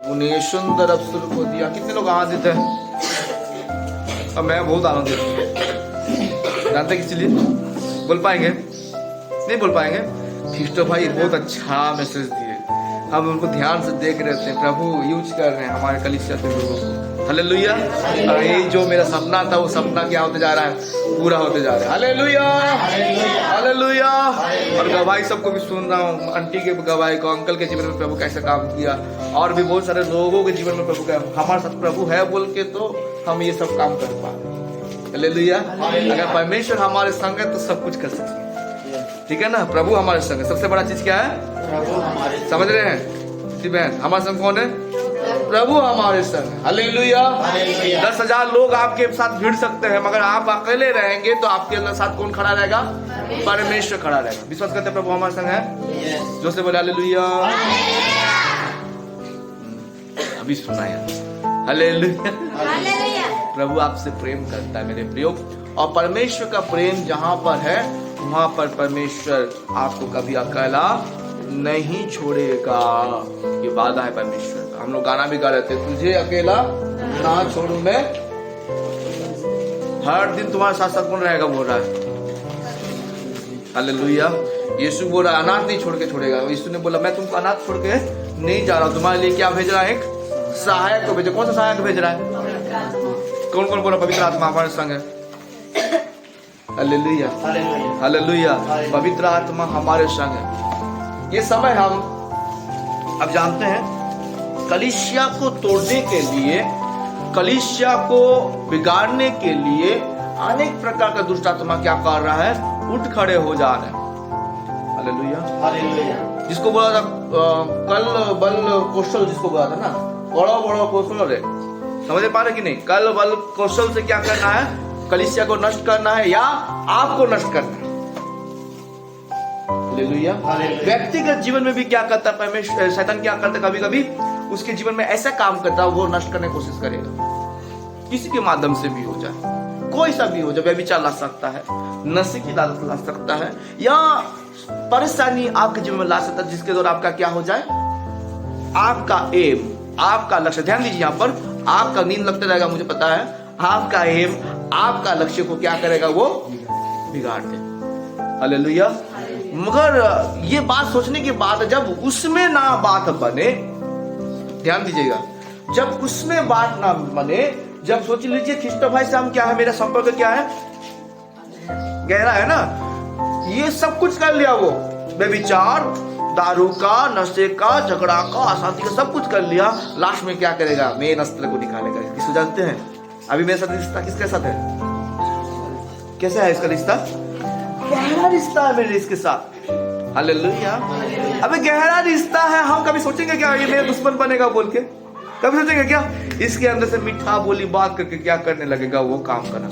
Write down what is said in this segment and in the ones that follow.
उन्हें सुंदर अवसर को दिया। कितने लोग आनंदित हैं? अब मैं बहुत आनंदित हूँ। जानते किस लिए बोल पाएंगे? नहीं बोल पाएंगे। खिस्टो भाई बहुत अच्छा मैसेज दिए, हम उनको ध्यान से देख रहे थे। प्रभु यूज कर रहे हैं हमारे कलीसिया के लोगों को। हालेलुया। और ये जो मेरा सपना था वो सपना क्या होते जा रहा है? पूरा होते जा रहा है। Hallelujah, hallelujah. और गवाही सबको भी सुन रहा हूँ, आंटी के गवाही को, अंकल के जीवन में प्रभु कैसे काम किया, और भी बहुत सारे लोगों के जीवन में प्रभु का हमारे साथ प्रभु है बोल के तो हम ये सब काम कर पा रहे। हालेलुया। अगर परमेश्वर हमारे संग है तो सब कुछ कर सकते हैं। ठीक है ना? प्रभु हमारे संग है। सबसे बड़ा चीज क्या है? प्रभु हमारे। समझ रहे हैं जी बहन? हमारे संग कौन है? प्रभु हमारे संग। हालेलुया। 10,000 लोग आपके साथ भिड़ सकते हैं, मगर आप अकेले रहेंगे तो आपके साथ कौन खड़ा रहेगा? परमेश्वर खड़ा रहेगा। विश्वास करते हैं प्रभु हमारे संग है? जो से बोले हालेलुया। अभी सुना है हालेलुया। प्रभु आपसे प्रेम करता है मेरे प्रियो, और परमेश्वर का प्रेम जहाँ पर है वहां पर परमेश्वर आपको कभी अकेला नहीं छोड़ेगा। ये वादा है परमेश्वर का। हम लोग गाना भी गा रहे थे, तुझे अकेला ना छोड़ू मैं, हर दिन तुम्हारे साथ साथ कौन रहेगा बोल रहा है। हालेलुया। यीशु बोल रहा है अनाथ नहीं छोड़ के छोड़ेगा। यीशु ने बोला मैं तुमको अनाथ छोड़ के नहीं जा रहा हूं, तुम्हारे लिए क्या भेज रहा है? एक सहायक को भेजा। कौन सा सहायक भेज रहा है? कौन कौन बोला? पवित्र आत्मा हमारे संग है। Hallelujah, hallelujah. पवित्र आत्मा हमारे संग है। ये समय हम अब जानते हैं कलीसिया को तोड़ने के लिए, कलीसिया को बिगाड़ने के लिए अनेक प्रकार का दुष्ट आत्मा क्या कर रहा है? उठ खड़े हो जा रहे हैं। Hallelujah, hallelujah. जिसको बोला था कल बल कौशल, जिसको बोला था ना, बड़ा बड़ा कौशल है। समझ पा रहे कि नहीं? कल बल कौशल से क्या करना है? कलीसिया को नष्ट करना है या आपको नष्ट करना है। हालेलुया। व्यक्तिगत जीवन में भी क्या करता है परमेश्वर? शैतान क्या करता है? कभी कभी उसके जीवन में ऐसा काम करता है, वो नष्ट करने की कोशिश करेगा। किसी के माध्यम से भी हो जाए, कोई सा भी हो जाए, व्यभिचार ला सकता है, नशे की लालच ला सकता है, या परेशानी आपके जीवन में ला सकता है, जिसके द्वारा आपका क्या हो जाए? आपका एम, आपका लक्ष्य। ध्यान दीजिए, यहाँ पर आपका नींद लगता रहेगा, मुझे पता है। आपका एम, आपका लक्ष्य को क्या करेगा? वो बिगाड़ दे। हालेलुया। मगर ये बात सोचने के बाद जब उसमें ना बात बने, ध्यान दीजिएगा, जब उसमें बात ना बने, जब सोच लीजिए खिस्टो भाई से हम क्या है, मेरा संपर्क क्या है? गहरा है ना। ये सब कुछ कर लिया, वो व्यभिचार, दारू का, नशे का, झगड़ा का, अशांति का, सब कुछ कर लिया। लास्ट में क्या करेगा? मेन अस्त्र को निकालेगा। किसको जानते हैं? अभी मेरे साथ रिश्ता किसके साथ है? कैसा है इसका रिश्ता? गहरा रिश्ता है मेरे इसके साथ। हालेलुया। अबे गहरा रिश्ता है। हम कभी सोचेंगे क्या ये मेरा दुश्मन बनेगा बोल के? कभी सोचेंगे क्या? इसके अंदर से मीठा बोली बात करके क्या करने लगेगा? वो काम करना।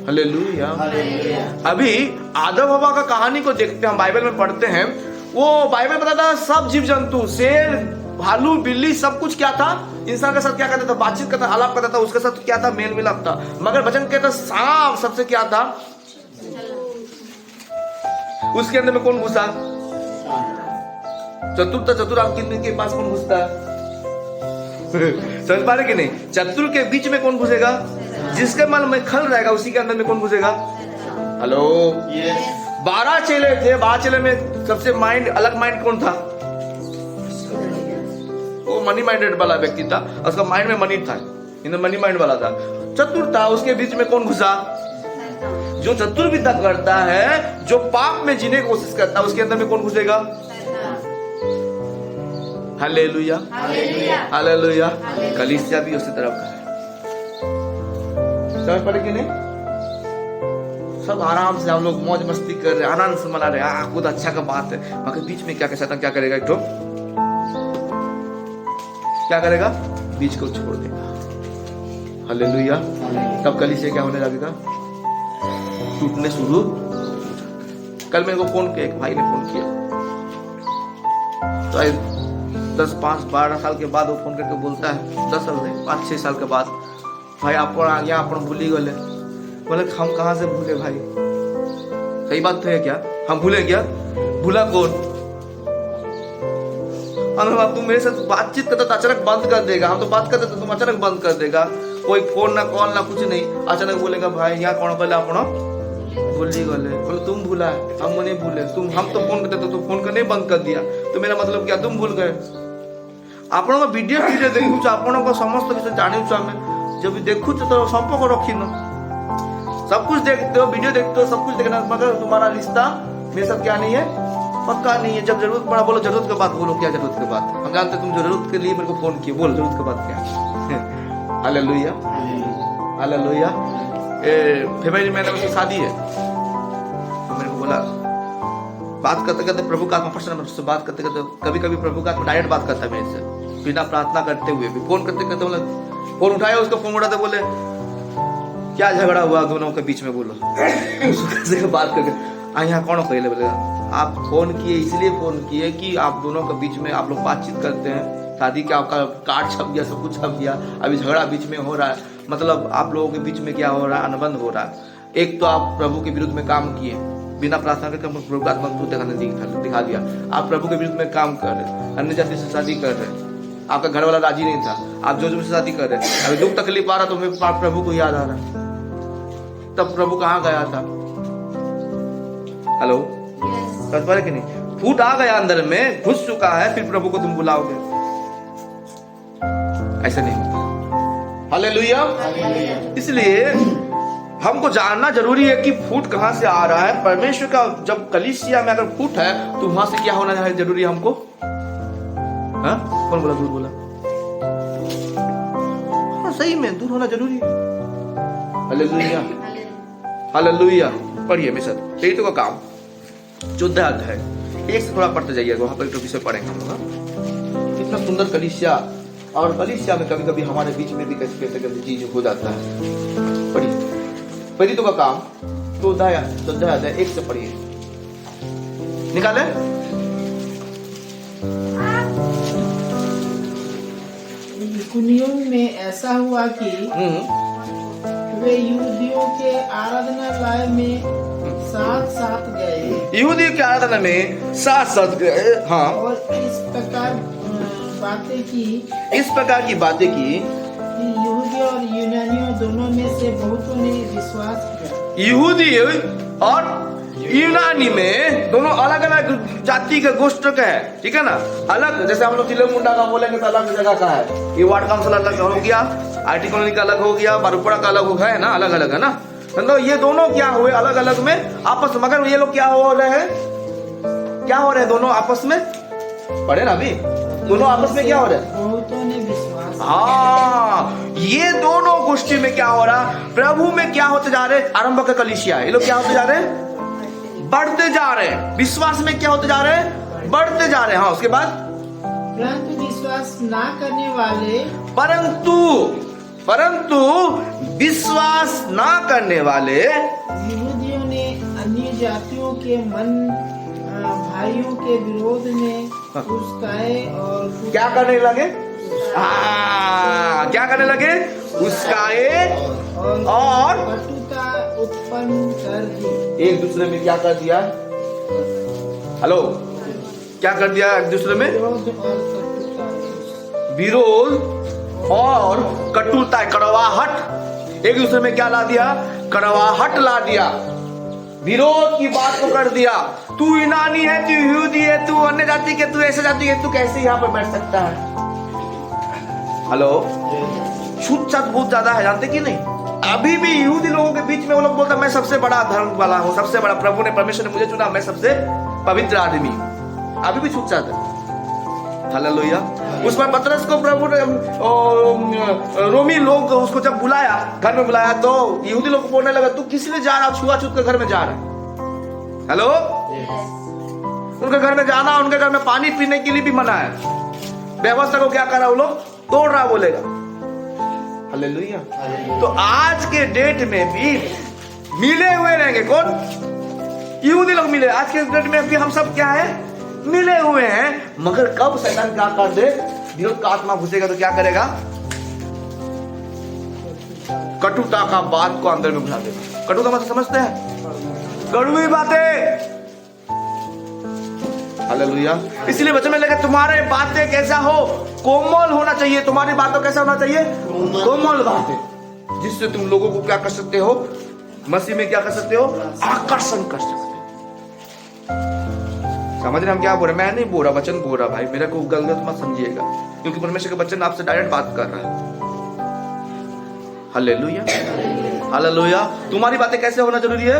हालेलुया। अभी आदम हवा का कहानी को देखते हैं, हम बाइबल में पढ़ते हैं। वो बाइबल बताता है सब जीव जंतु, शेर, भालू, बिल्ली, सब कुछ क्या था? इंसान के साथ क्या करता था? बातचीत करता, आलाप करता था, उसके साथ क्या था? मेल मिलाप था। मगर वचन कहता सांप सबसे क्या था? उसके अंदर में कौन घुसा? चतुर। चतुर आपके पास कौन घुसता है? समझ पा रहे कि नहीं? चतुर के बीच में कौन घुसेगा? जिसके मन में खल रहेगा उसी के अंदर में कौन घुसेगा? हेलो। 12 चेले थे, 12 चेले में सबसे माइंड अलग माइंड कौन था? वो मनी माइंडेड वाला व्यक्ति था, उसका माइंड में मनी था, इन्हें मनी माइंड वाला था। चतुर था, उसके बीच में कौन घुसा? जो चतुर विद्या करता है, जो पाप में जीने की कोशिश करता है, उसके अंदर में कौन घुसेगा? Hallelujah, hallelujah. कलीसिया भी उसी तरफ का है। समझ पड़े कि नहीं? सब आराम से हम लोग मौज मस्ती कर रहे हैं, आनंद से मना रहे हैं, खुद अच्छा का बात है। मगर बीच में क्या शैतान क्या करेगा? एक तो क्या करेगा? बीच को छोड़ देगा। हालेलुया। तब कलीसिया क्या होने लगेगा? टूटने शुरू। कल मेरे को फोन किया, एक भाई ने फोन किया, तो 10, 5, 12 साल के बाद वो फोन करके बोलता है, 10 साल नहीं, 5, 6 साल के बाद, भाई आप आ गया, आप भूली गए। बोले हम कहाँ से भूले भाई? सही बात है क्या? हम भूले क्या? भूला कौन? अब तुम मेरे साथ बातचीत करता तो अचानक बंद कर देगा, हम तो बात करते तो तुम अचानक बंद कर देगा, कोई फोन ना कॉल ना कुछ नहीं, अचानक बोलेगा भाई यहाँ कौन बोले आप भूली गले, बोले तुम भूला है, हम नहीं भूले, हम तो फोन करते तो फोन करने बंद कर दिया, तो मेरा मतलब क्या तुम भूल गए? आपन वीडियो वीडियो देखु आपन समस्त विषय जानी आम जब देखु तो संपर्क रखिन, सब कुछ देखते हो, वीडियो देखते हो, सब कुछ देखना, मगर तुम्हारा रिश्ता मेरे साथ क्या नहीं है, पक्का नहीं है। जब जरूरत पड़ा बोलो जरूरत की बात, बोलो क्या जरूरत की बात, हम जानते तुम जरूरत के लिए मेरे को फोन किए, बोल जरूरत की बात क्या है। Hallelujah hallelujah. फरवरी महीने में शादी है, तो मेरे को बोला बात करते करते प्रभु का आत्मा पर्सनल से बात करते करते कभी कभी प्रभु का आत्मा डायरेक्ट बात करता है मेरे से बिना प्रार्थना करते हुए भी, फोन करते करते बोले, फोन उठाया उसका फोन उठाते बोले क्या झगड़ा हुआ दोनों के बीच में, बोलो कैसे बात करके यहाँ कौन पहले बोलेगा आप फोन किए इसलिए फोन किए कि आप दोनों के बीच में आप लोग बातचीत करते हैं, शादी का आपका कार्ड छप गया, सब कुछ छप गया, अभी झगड़ा बीच में हो रहा है, मतलब आप लोगों के बीच में क्या हो रहा है, अनबंध हो रहा है। एक तो आप प्रभु के विरुद्ध में काम किए बिना प्रार्थना करके, प्रभु का आत्मा दिखा दिया, आप प्रभु के विरुद्ध में काम कर रहे, अन्य जाति से शादी कर रहे, आपका घर वाला राजी नहीं था, आप जो से शादी कर रहे, अभी दुख तकलीफ आ रहा तो हमें प्रभु को याद आ रहा है, तब प्रभु कहाँ गया था? हेलो सच बात है कि नहीं? फूट आ गया अंदर में, घुस चुका है, फिर प्रभु को तुम बुलाओगे, ऐसा नहीं होता। हालेलुया। इसलिए हमको जानना जरूरी है कि फूट कहां से आ रहा है। परमेश्वर का जब कलीसिया में अगर फूट है तो वहां से क्या होना है जरूरी है हमको? हाँ? कौन बोला दूर बोला? हाँ सही में दूर होना जरूरी है। Hallelujah hallelujah. पढ़िए मेरे साथ, यही तो का काम 14 अध्याय एक से थोड़ा पढ़ते जाइए, वहां पर एक विषय पढ़ेंगे हम लोग। कितना सुंदर कलीसिया, और कलीसिया में कभी कभी हमारे बीच में भी कैसे कैसे कैसे चीज हो जाता है। पढ़िए पढ़िए तो का काम 14 अध्याय 1 से पढ़िए, निकाले। इकुनियुम में ऐसा हुआ कि वे यहूदियों के आराधनालय में साथ साथ गए। यहूदियों के आराधना में साथ साथ गए, हाँ। और इस प्रकार की बातें की कि यहूदी और यूनानियों दोनों में से बहुतों ने विश्वास किया। यहूदी और यूनानी में दोनों अलग अलग जाति का गोष्ठ का है, ठीक है ना, अलग। जैसे हम लोग तिलक मुंडा का बोलेंगे तो अलग जगह का है, ये वार्ड काउंसिल अलग हो गया, आईटी कॉलोनी का अलग हो गया, बारूपड़ा का अलग हो गया है ना, अलग अलग है ना। मतलब ये दोनों क्या हुए अलग अलग में आपस, मगर ये लोग क्या हो रहे हैं, क्या हो रहे हैं दोनों आपस में, पढ़े ना अभी, दोनों आपस में क्या हो रहा है, बहुतों ने विश्वास। हाँ, ये दोनों गोष्ठी में क्या हो रहा, प्रभु में क्या होते जा रहे, आरंभ का कलीसिया ये लोग क्या होते जा रहे हैं, बढ़ते जा रहे हैं। विश्वास में क्या होते जा रहे हैं, बढ़ते जा रहे हैं। हाँ, उसके बाद परंतु विश्वास ना करने वाले, परंतु विश्वास ना करने वाले यहूदियों ने अन्य जातियों के मन भाइयों के विरोध में उस्काए और क्या करने लगे, क्या करने लगे, उस्काए और कटुता उत्पन्न कर दी। एक दूसरे में क्या कर दिया, हेलो, क्या कर दिया एक दूसरे में, विरोध और कटुता, कड़वाहट, एक दूसरे में क्या ला दिया, कड़वाहट ला दिया, विरोध की बात को कर दिया। तू यूनानी है, तू यहूदी है, तू अन्य जाति के, तू ऐसे जाति है, तू कैसे यहाँ पर बैठ सकता है। हेलो, छूत छात बहुत ज्यादा है, जानते कि नहीं। अभी भी यहूदी लोगों के बीच में वो लोग बोलते हैं मैं सबसे बड़ा धर्म वाला हूँ, सबसे बड़ा, प्रभु ने परमेश्वर ने मुझे चुना, मैं सबसे पवित्र आदमी। अभी भी छूत छात है। हालेलुया। उस पर पतरस को प्रभु ने रोमी लोग उसको जब बुलाया, घर में बुलाया, तो यहूदी लोग बोलने लगा तू किस लिए जा रहा, छुआछूत के घर में जा रहा है। हेलो, उनके घर में जाना, उनके घर में पानी पीने के लिए भी मना है। व्यवस्था को क्या कर रहा, वो लोग तोड़ रहा बोलेगा। हालेलुया। तो आज के डेट में भी मिले हुए रहेंगे, कौन, यहूदी लोग मिले। आज के डेट में भी हम सब क्या है, मिले हुए हैं। मगर कब शैतान क्या कर दे, विरोध का आत्मा घुसेगा तो क्या करेगा, कटुता का बात को अंदर में घुसा देगा। कटुता मतलब समझते हैं, कड़वी बातें, हालेलुया। इसलिए वचन में लगे तुम्हारे बातें कैसा हो, कोमल होना चाहिए। तुम्हारी बातों कैसा होना चाहिए, कोमल बातें, जिससे तुम लोगों को क्या कर सकते हो, मसीह में क्या कर सकते हो, आकर्षण कर सकते हो। समझ रहे हम क्या बोल रहे, मैं नहीं बोल रहा, वचन बोल रहा भाई, मेरा को गलत मत समझिएगा, क्योंकि परमेश्वर का वचन आपसे डायरेक्ट बात कर रहा है। Hallelujah, hallelujah. तुम्हारी बातें कैसे होना जरूरी है।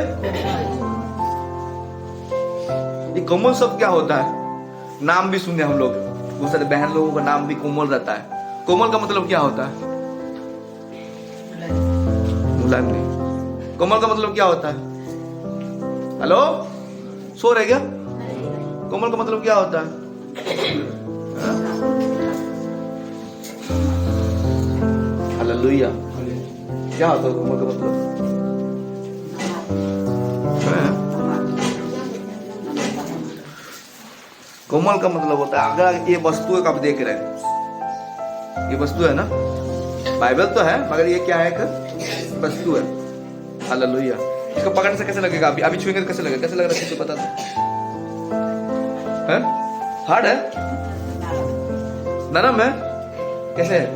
ये कोमल शब्द क्या होता है, नाम भी सुने हम लोग, बहुत सारे बहन लोगों का नाम भी कोमल रहता है। कोमल का मतलब क्या होता है, मुलायम नहीं। कोमल का मतलब क्या होता है, हेलो, सो रहे क्या। कोमल का मतलब क्या होता है, हालेलुया। क्या होता है कोमल का मतलब, कोमल का मतलब होता है, अगर ये वस्तु आप देख रहे हैं, ये वस्तु है ना, बाइबल तो है, मगर ये क्या है, एक वस्तु है। हालेलुया। इसको पकड़ने से कैसे लगेगा, अभी अभी छुएंगे तो कैसे लगेगा, कैसे लग रहा है किसी बता दो, है हार्ड है, नरम है, कैसे है,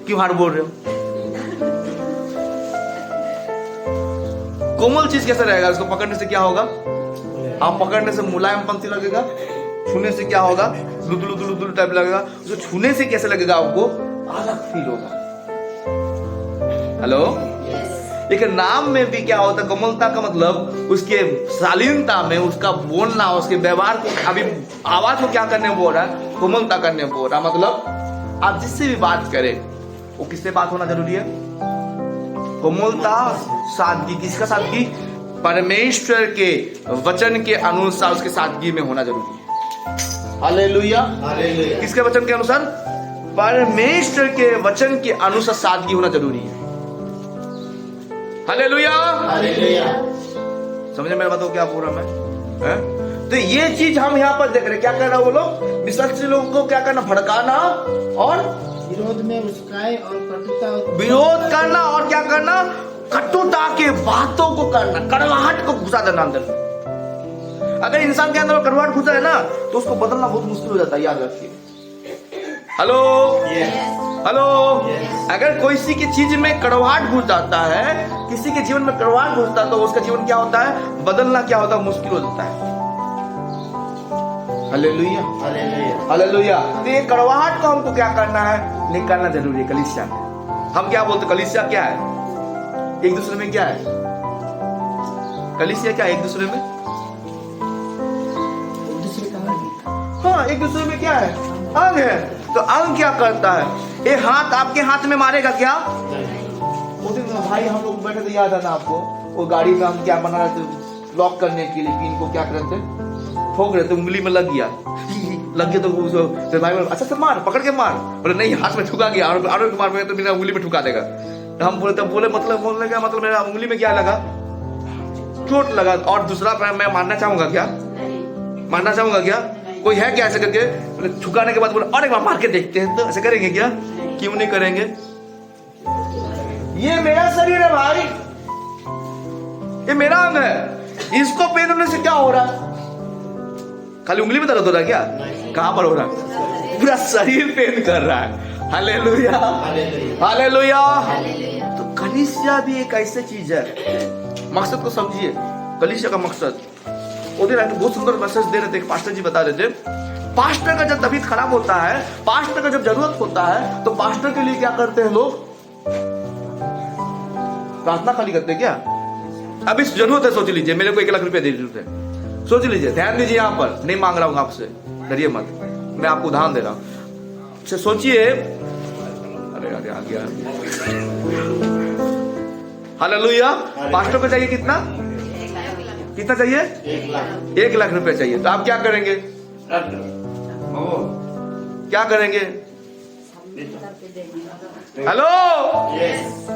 क्यों हार्ड बोल रहे हो। कोमल चीज कैसे रहेगा, उसको पकड़ने से क्या होगा, आप पकड़ने से मुलायमपंथी लगेगा, छूने से क्या होगा, लुदुलु लुदुलु टाइप लगेगा। उसको छूने से कैसे लगेगा, आपको अलग फील होगा। हेलो, लेकिन नाम में भी क्या होता है, कोमलता का मतलब उसके शालीनता में, उसका बोलना, उसके व्यवहार को, अभी आवाज को क्या करने बोल रहा है, कोमलता करने बोल रहा, मतलब आप जिससे भी बात करें वो किससे बात होना जरूरी है, कोमलता, सादगी। किसका सादगी, परमेश्वर के वचन के अनुसार उसके सादगी में होना जरूरी है। Hallelujah, hallelujah. किसके वचन के अनुसार, परमेश्वर के वचन के अनुसार सादगी होना जरूरी है। Hallelujah, hallelujah. समझे मेरी बात को, क्या पूरा मैं है? तो ये चीज हम यहाँ पर देख रहे हैं, क्या कर रहा है वो लोग, विश्वासी लोगों को क्या करना, भड़काना और विरोध में उस्काए और कटुता, विरोध करना और क्या करना, कटुता के बातों को करना, कड़वाहट को घुसा देना अंदर। अगर इंसान के अंदर कड़वाहट घुसा है ना, तो उसको बदलना बहुत मुश्किल हो जाता है, याद रखिए। Hello, hello. अगर किसी की चीज में कड़वाहट घुस जाता है, किसी के जीवन में कड़वाहट घुसता है, तो उसका जीवन क्या होता है, बदलना क्या होता है, मुश्किल हो जाता है। Hallelujah, hallelujah, hallelujah. तो ये कड़वाहट को हमको क्या करना है, निकालना जरूरी है। कलीसिया में हम क्या बोलते, कलीसिया क्या है, एक दूसरे में क्या है, कलीसिया क्या है, एक दूसरे में, हाँ, एक दूसरे में क्या है, अंग है। तो अंग क्या करता है, ये हाथ आपके हाथ में मारेगा क्या, उस दिन भाई हम लोग बैठे थे, याद है ना आपको, वो गाड़ी में हम क्या बना रहे थे, लॉक करने के लिए पिन को क्या करते, ठोक रहे थे, उंगली में लग गया, लग गया तो भाई अच्छा से मार, पकड़ के मार, बोले नहीं हाथ में ठुका गया, और मार में तो मेरा उंगली में ठुका देगा। हम बोले, तब बोले मतलब बोलने का मतलब मेरा उंगली में क्या लगा, चोट लगा। और दूसरा मैं मारना चाहूंगा क्या, मारना चाहूंगा क्या, कोई है क्या ऐसे करके, ठुकाने के बाद बोले और एक बार मार के देखते हैं, तो ऐसे करेंगे क्या, क्यों नहीं करेंगे। ये मेरा शरीर है भाई, ये मेरा अंग है, इसको पेन होने से क्या हो रहा है, खाली उंगली में दर्द हो रहा है क्या, कहां पर हो रहा है, पूरा शरीर पेन कर रहा है। Hallelujah, hallelujah. तो कलीसिया भी एक ऐसी चीज है, मकसद को समझिए, कलीसिया का मकसद। उधर बहुत सुंदर मैसेज दे रहे थे, पास्टर जी बता रहे थे, पास्टर का जब तबीयत खराब होता है, पास्टर का जब जरूरत होता है, तो पास्टर के लिए क्या करते हैं लोग, प्रार्थना खाली करते हैं क्या। अभी जरूरत है, सोच लीजिए, मेरे को 1 लाख रुपया दे जरूरत है, सोच लीजिए, ध्यान दीजिए, यहाँ पर नहीं मांग रहा हूँ आपसे, डरिए मत, मैं आपको उदाहरण दे रहा हूँ। सोचिए, अरे अरे आ गया, हालेलुया। पास्टर को चाहिए कितना, कितना चाहिए, 1 लाख रुपया चाहिए, तो आप क्या करेंगे, क्या करेंगे, हेलो,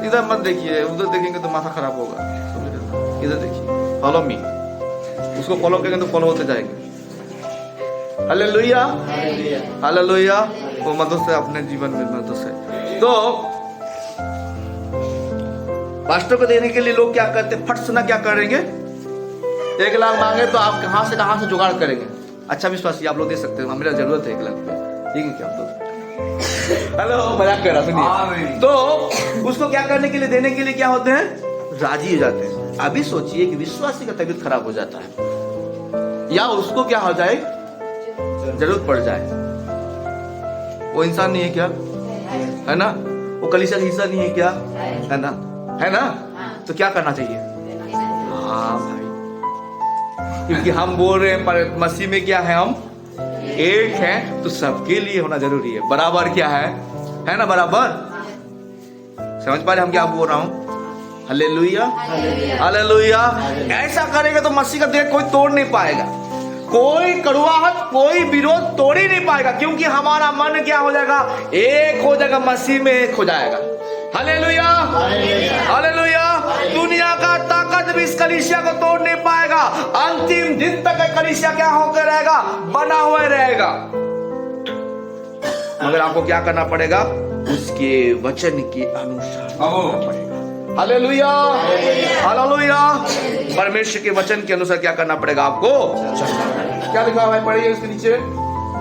इधर मत देखिए, उधर देखेंगे तो माथा खराब होगा, इधर देखिए, फॉलो मी, उसको फॉलो करेंगे तो फॉलो होते जाएंगे। Hallelujah, hallelujah. वो मदद से अपने जीवन में मदद से, तो पास्टर को देने के लिए लोग क्या करते, फट से ना क्या करेंगे, 1 लाख मांगे तो आप कहाँ से जुगाड़ करेंगे? अच्छा विश्वासी आप लोग दे सकते हो, मेरा जरूरत है 1 लाख रुपया, ठीक है क्या आप लोग? हेलो, मजाक कर रहा, सुनिए। तो उसको क्या करने के लिए, देने के लिए क्या होते हैं? राजी हो जाते हैं। अभी सोचिए कि विश्वासी का तबीयत खराब हो जाता है या उसको क्या हो जाए, जरूरत पड़ जाए, वो इंसान नहीं है क्या? है ना? वो कलीसिया का हिस्सा नहीं है क्या? है ना? है ना? तो क्या करना चाहिए? हाँ भाई, क्योंकि हम बोल रहे हैं पर मसीह में क्या है, हम एक हैं, तो सबके लिए होना जरूरी है। बराबर क्या है ना? बराबर समझ पा रहे हम क्या बोल रहा हूँ? Hallelujah, hallelujah. ऐसा करेगा तो मसीह का देह कोई तोड़ नहीं पाएगा, कोई कड़वाहट, कोई विरोध तोड़ ही नहीं पाएगा, क्योंकि हमारा मन क्या हो जाएगा, एक हो जाएगा, मसीह में एक हो जाएगा। Hallelujah, hallelujah. दुनिया का ताकत भी इस कलीसिया को तोड़ नहीं पाएगा। अंतिम दिन तक कलीसिया क्या होकर रहेगा, बना हुआ रहेगा। मगर आपको क्या करना पड़ेगा, उसके वचन के अनुसार करना पड़ेगा। Hallelujah, hallelujah. परमेश्वर के वचन के अनुसार क्या करना पड़ेगा आपको? क्या लिखा है, पढ़िए उसके नीचे।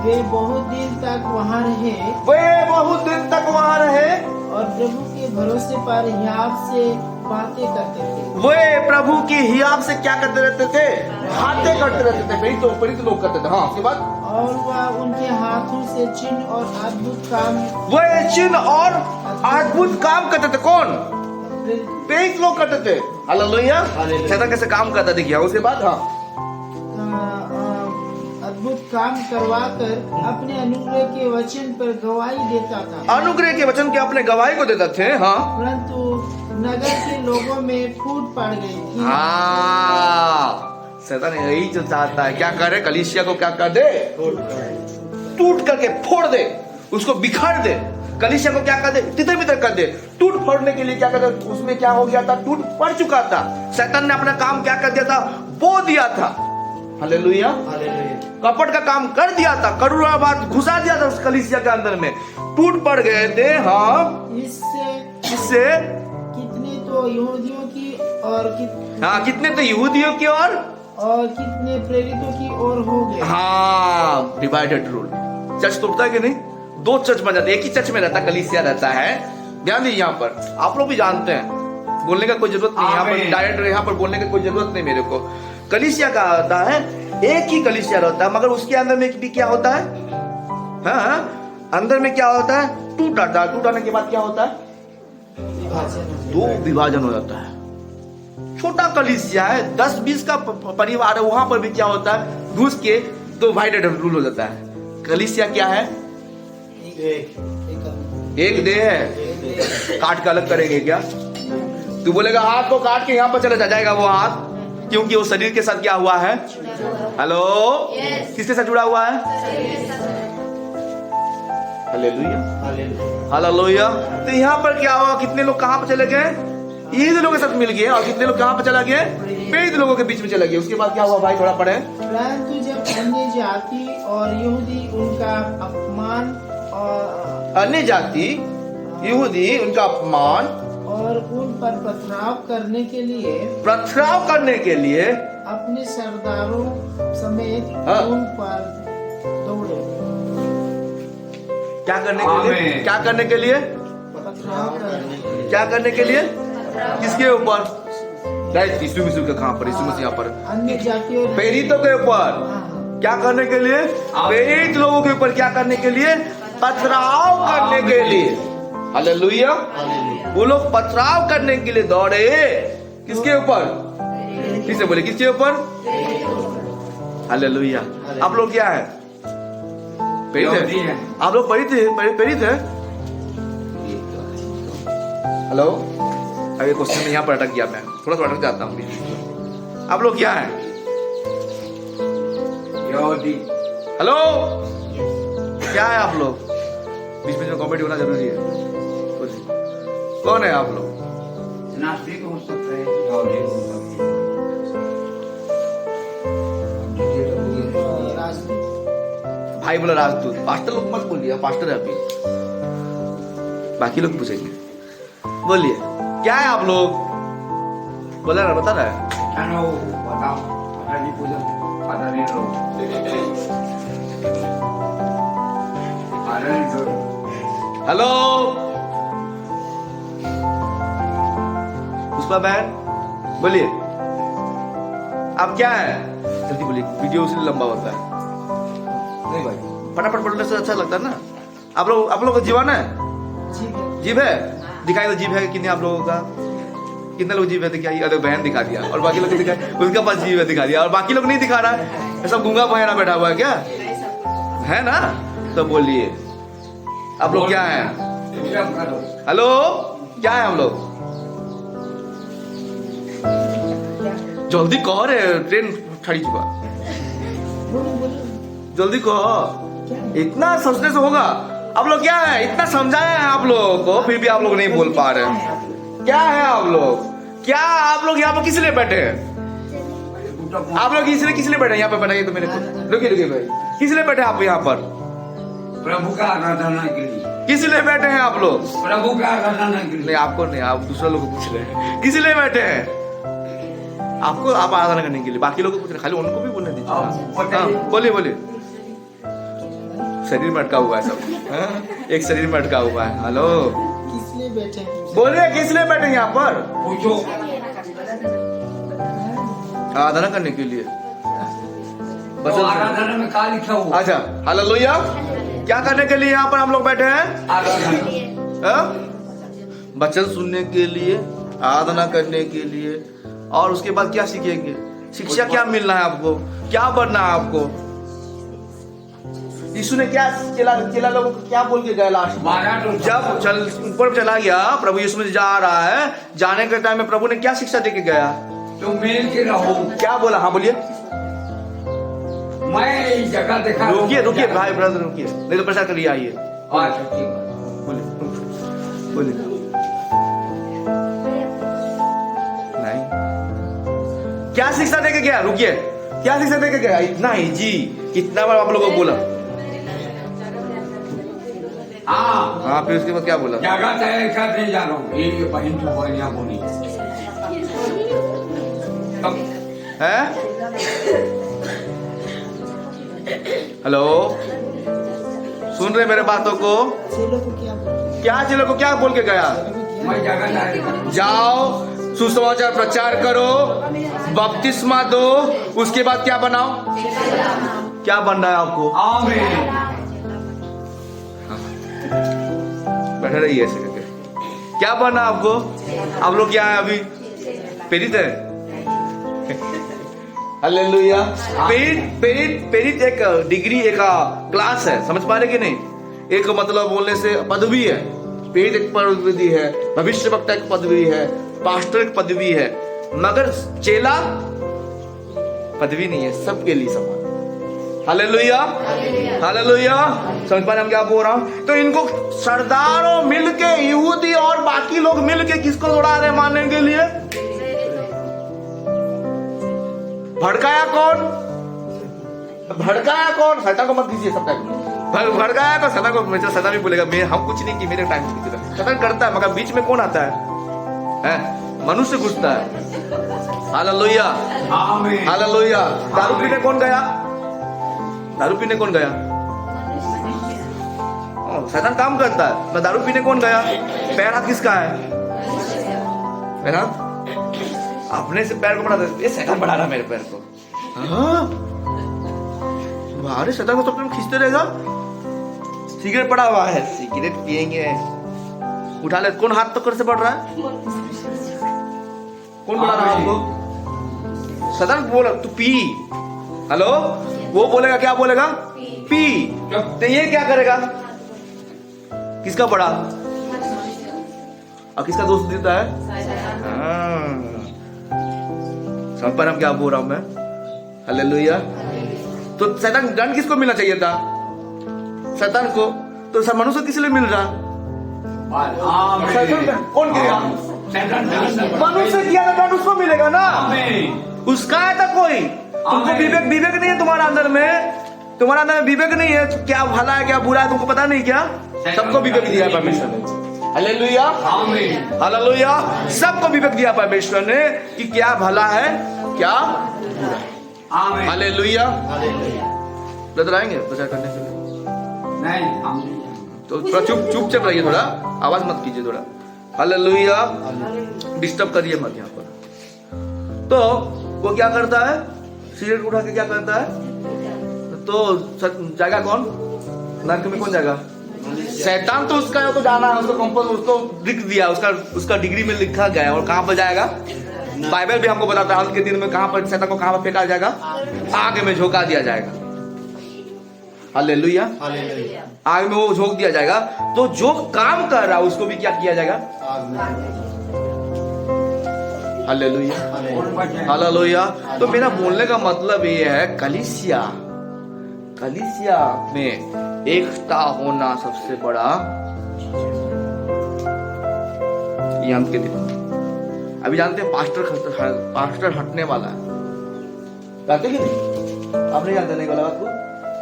वे बहुत दिन तक वहाँ रहे, वे बहुत दिन तक वहाँ रहे और प्रभु के भरोसे पर हियाव से बातें करते थे। वे प्रभु की हियाव से क्या करते रहते थे? बातें करते रहते थे। पढ़ी तो लोग करते थे। हाँ, उसके बाद और वह उनके हाथों से चिन्ह और अद्भुत काम, वे चिन्ह और अद्भुत काम करते थे। कौन? प्रेरित लोग करते थे। हालेलुया। शैतान कैसे काम करता देखिए। उसके बाद हाँ, अद्भुत काम करवाकर अपने अनुग्रह के वचन पर गवाही देता था। अनुग्रह के वचन के अपने गवाही को देता थे। हाँ, परंतु नगर के लोगों में फूट पड़ गई थी। हाँ, शैतान यही जो चाहता है, क्या करे, कलीसिया को क्या कर दे, टूट करके फोड़ दे, उसको बिखर दे। कलीसिया को क्या कर दे, तितर बितर कर दे। टूट फोड़ने के लिए क्या कर दे, उसमें क्या हो गया था, टूट पड़ चुका था। शैतान ने अपना काम क्या कर दिया था, बो दिया था। हालेलुया, कपट का काम कर दिया था, करुणा बात घुसा दिया था उस कलीसिया के अंदर में, टूट पड़ गए थे। हाँ, इससे कितने तो यहूदियों की और कितने तो यहूदियों की और कितने प्रेरितों की ओर हो गए। हाँ, डिवाइडेड रूल। चर्च तोड़ता है कि नहीं? 2 चर्च बन जाते, एक ही चर्च में रहता, कलीसिया रहता है। ध्यान दीजिए, यहाँ पर आप लोग भी जानते हैं, बोलने का कोई जरूरत नहीं, यहाँ पर डायरेक्ट यहाँ पर बोलने की कोई जरूरत नहीं मेरे को। कलीसिया का होता है, एक ही कलीसिया रहता है, मगर उसके अंदर में भी क्या होता है, हाँ, अंदर में क्या होता है, टूटाने के बाद क्या होता है, 2 विभाजन हो जाता है। छोटा कलीसिया है, 10-20 का परिवार है, वहां पर भी क्या होता है, घुस के 2 डिवाइडेड रूल हो जाता है। कलीसिया क्या है, एक देह है। काट के अलग करेंगे क्या? तू बोलेगा हाथ को काट के यहाँ पर चला जाएगा वो हाथ, क्योंकि वो शरीर के साथ क्या हुआ है? हेलो, किसके साथ जुड़ा हुआ है? Hallelujah, hallelujah. तो यहाँ पर क्या हुआ, कितने लोग कहाँ पर चले गए? यही लोगों के साथ मिल गए, और कितने लोग कहाँ पर चला गए? प्रेरित लोगों के बीच में चले गए। उसके बाद क्या हुआ भाई, थोड़ा पढ़े। परंतु जब अन्य जाति और यहूदी उनका अपमान और अन्य जाति यहूदी उनका अपमान और उन पर पथराव करने के लिए अपने सरदारों समेत उन पर दौड़े। क्या करने के लिए? क्या करने के लिए? पथराव करने। क्या करने के लिए? किसके ऊपर? यीशु मसीह के कहां पर? यीशु मसीह यहाँ पर अन्य जातियों, प्रेरितों के ऊपर क्या करने के लिए? प्रेरित लोगों के ऊपर क्या करने के लिए? पथराव करने के लिए। हालेलुया। वो लोग पथराव करने के लिए दौड़े। किसके ऊपर? किससे बोले, किसके ऊपर? हालेलुया। आप लोग क्या है? प्रेरित है। आप लोग प्रेरित है। हेलो, अभी क्वेश्चन में यहाँ पर अटक गया, मैं थोड़ा सा अटक जाता हूँ। आप लोग क्या है? हेलो, क्या है आप लोग? बीच में कॉमेडी होना जरूरी है। कौन है आप लोग? नास्तिक हो सकते हैं, यहूदी हो सकते हैं, भाई बोला राजदूत। पास्टर लोग मत बोलिए, पास्टर है अभी, बाकी लोग पूछेंगे। बोलिए क्या है आप लोग? बोला ना, बता रहा है। बताओ। माताजी पूजा आदरणीय लोग आदरणीय लोग हेलो पुष्पा बहन बोलिए आप क्या है जल्दी बोलिए वीडियो उससे लंबा होता है नहीं भाई फटाफट पढ़ने से अच्छा लगता है ना आप लोग का जीवन है जीव है दिखाई तो जीव है कितने आप लोगों का कितने लोग जीव है दिखाई अरे बहन दिखा दिया और बाकी लोग दिखाई उसके पास जीव है दिखा दिया और बाकी लोग नहीं दिखा रहा है सब गूंगा बहरा बैठा हुआ है क्या है ना तो बोलिए आप लोग क्या है हेलो क्या है हम लोग जल्दी कहो रे ट्रेन खड़ी चुका जल्दी कहो इतना सोचने से होगा आप लोग क्या है इतना समझाया है आप लोगों को फिर भी आप लोग नहीं बोल पा रहे क्या है आप लोग यहाँ पर किस लिए बैठे हैं आप लोग इसलिए किस लिए बैठे हैं यहाँ पे बताइए तो मेरे को रुकिए भाई किस लिए बैठे हैं आप यहाँ पर प्रभु का आराधना के लिए किस लिए बैठे हैं आप लोग प्रभु का आराधना के लिए नहीं आपको नहीं आप दूसरे लोग को पूछ रहे हैं किस लिए बैठे हैं आपको आप आराधना करने के लिए बाकी लोगों को पूछ रहे हैं, खाली उनको भी बोलने दीजिए हाँ, बोलिए शरीर में अटका हुआ है सब हाँ? एक शरीर में अटका हुआ है हेलो किस लिए बैठे हैं? बोलिए किस लिए बैठे हैं यहाँ पर पूछो आराधना करने के लिए तो आराधना में क्या लिखा हुआ अच्छा हालेलुया क्या करने के लिए यहाँ पर हम लोग बैठे हैं आराधना हाँ? वचन सुनने के लिए आराधना करने के लिए और उसके बाद क्या सीखेंगे शिक्षा क्या मिलना है आपको क्या बनना है आपको यीशु ने क्या चेला लोगों को क्या बोल के गया लास्ट जब ऊपर चला गया प्रभु यीशु में जा रहा है जाने के टाइम में प्रभु ने क्या शिक्षा दे के गया तुम मिल के रहो क्या बोला हाँ बोलिए मैं इस जगह देखा रुकिए भाई ब्रदर रुकिए नहीं तो प्रचार करिए आइए अच्छा ठीक है बोलिए नहीं क्या शिक्षा दे के गया रुकिए क्या शिक्षा दे के गया इतना ही जी कितना बार आप लोगों को बोला हाँ फिर उसके बाद क्या बोला जगह तय करने जा रहा हूँ ये बहन तो बहनिया बोली है हेलो सुन रहे मेरे बातों को चेलों को क्या बोलते क्या चेलों को क्या बोल के गया मैं जगह तय जाओ सुसमाचार प्रचार करो बपतिस्मा दो उसके बाद क्या बनाओ क्या बनना है आपको आमीन बैठे रहिए ऐसे करके क्या बनना आपको आप लोग क्या है अभी प्रेरित है हालेलुया प्रेरित एक डिग्री एक क्लास है समझ पा रहे कि नहीं एक मतलब बोलने से पदवी है प्रेरित एक पदवी है भविष्यवक्ता एक पदवी है पास्टर एक पदवी है मगर चेला पदवी नहीं है सबके लिए समान हालेलुया हालेलुया समझ पा रहे हम क्या बोल रहा हूं तो इनको सरदारों मिलके यहूदी और बाकी लोग मिलके किसको दौड़ा रहे मानने के लिए भड़काया कौन शैतान को मत दीजिए सबका भड़काया कौन शैतान को शैतान भी बोलेगा मैं हम कुछ नहीं कि मेरे टाइम से शैतान करता है मगर बीच में कौन आता है मनुष्य घुसता है हालेलुया आमीन हालेलुया दारू पीने कौन गया शैतान काम करता है मैं दारू पीने कौन गया पैर हाथ किसका है पैर हाथ अपने से पैर को बढ़ा दे ये शैतान बढ़ा रहा मेरे पैर को अरे शैतान को तो अपने खींचते रहेगा सिगरेट पड़ा हुआ है सिगरेट पियेंगे उठा ले कौन हाथ पकड़ से बढ़ रहा है कौन बढ़ा रहा है आपको शैतान बोला तू पी हेलो वो बोलेगा क्या बोलेगा पी तो ये क्या करेगा किसका बड़ा और किसका दोस्त देता है समझ पर हम क्या बोल रहा हूं मैं हालेलुया तो शैतान दंड किसको मिलना चाहिए था शैतान को तो सब मनुष्य किस लिए मिल रहा शैतान कौन किया मनुष्य किया था दंड उसको मिलेगा ना उसका है था कोई तुमको विवेक नहीं है तुम्हारा अंदर में विवेक नहीं है क्या भला है क्या बुरा है तुमको पता नहीं क्या सबको विवेक दिया परमेश्वर ने हालेलुया हालेलुया सबको विवेक दिया परमेश्वर ने कि क्या भला है क्या बुरा आमीन। हालेलुया। ब्रदर आएंगे प्रचार करने के लिए? नहीं, हम नहीं जाएंगे। तो थोड़ा चुपचाप रहिए, थोड़ा आवाज मत कीजिए थोड़ा। हालेलुया। डिस्टर्ब करिए मत यहाँ पर। तो वो क्या करता है, सिगरेट उठा के क्या करता है, तो जाएगा कौन नरक में? कौन जाएगा? शैतान। तो उसका तो जाना है, उसको कंपस उसको लिख दिया, उसका डिग्री में लिखा गया है। और कहाँ पर जाएगा? बाइबल भी हमको बताता है अंत के दिन में कहाँ पर शैतान को कहाँ पर फेंका जाएगा? आग में झोंका दिया जाएगा। हालेलुया। आग में वो झोंक दिया जाएगा। तो जो काम कर रहा है उसको भी क्या किया जाएगा? हालेलुया। हालेलुया। तो मेरा बोलने का मतलब ये है, कलीसिया में एकता होना सबसे बड़ा ये अंत के दिन। अभी जानते हैं पास्टर हटने वाला है, जानते कि नहीं? आप नहीं जानते? नहीं वाला बात को,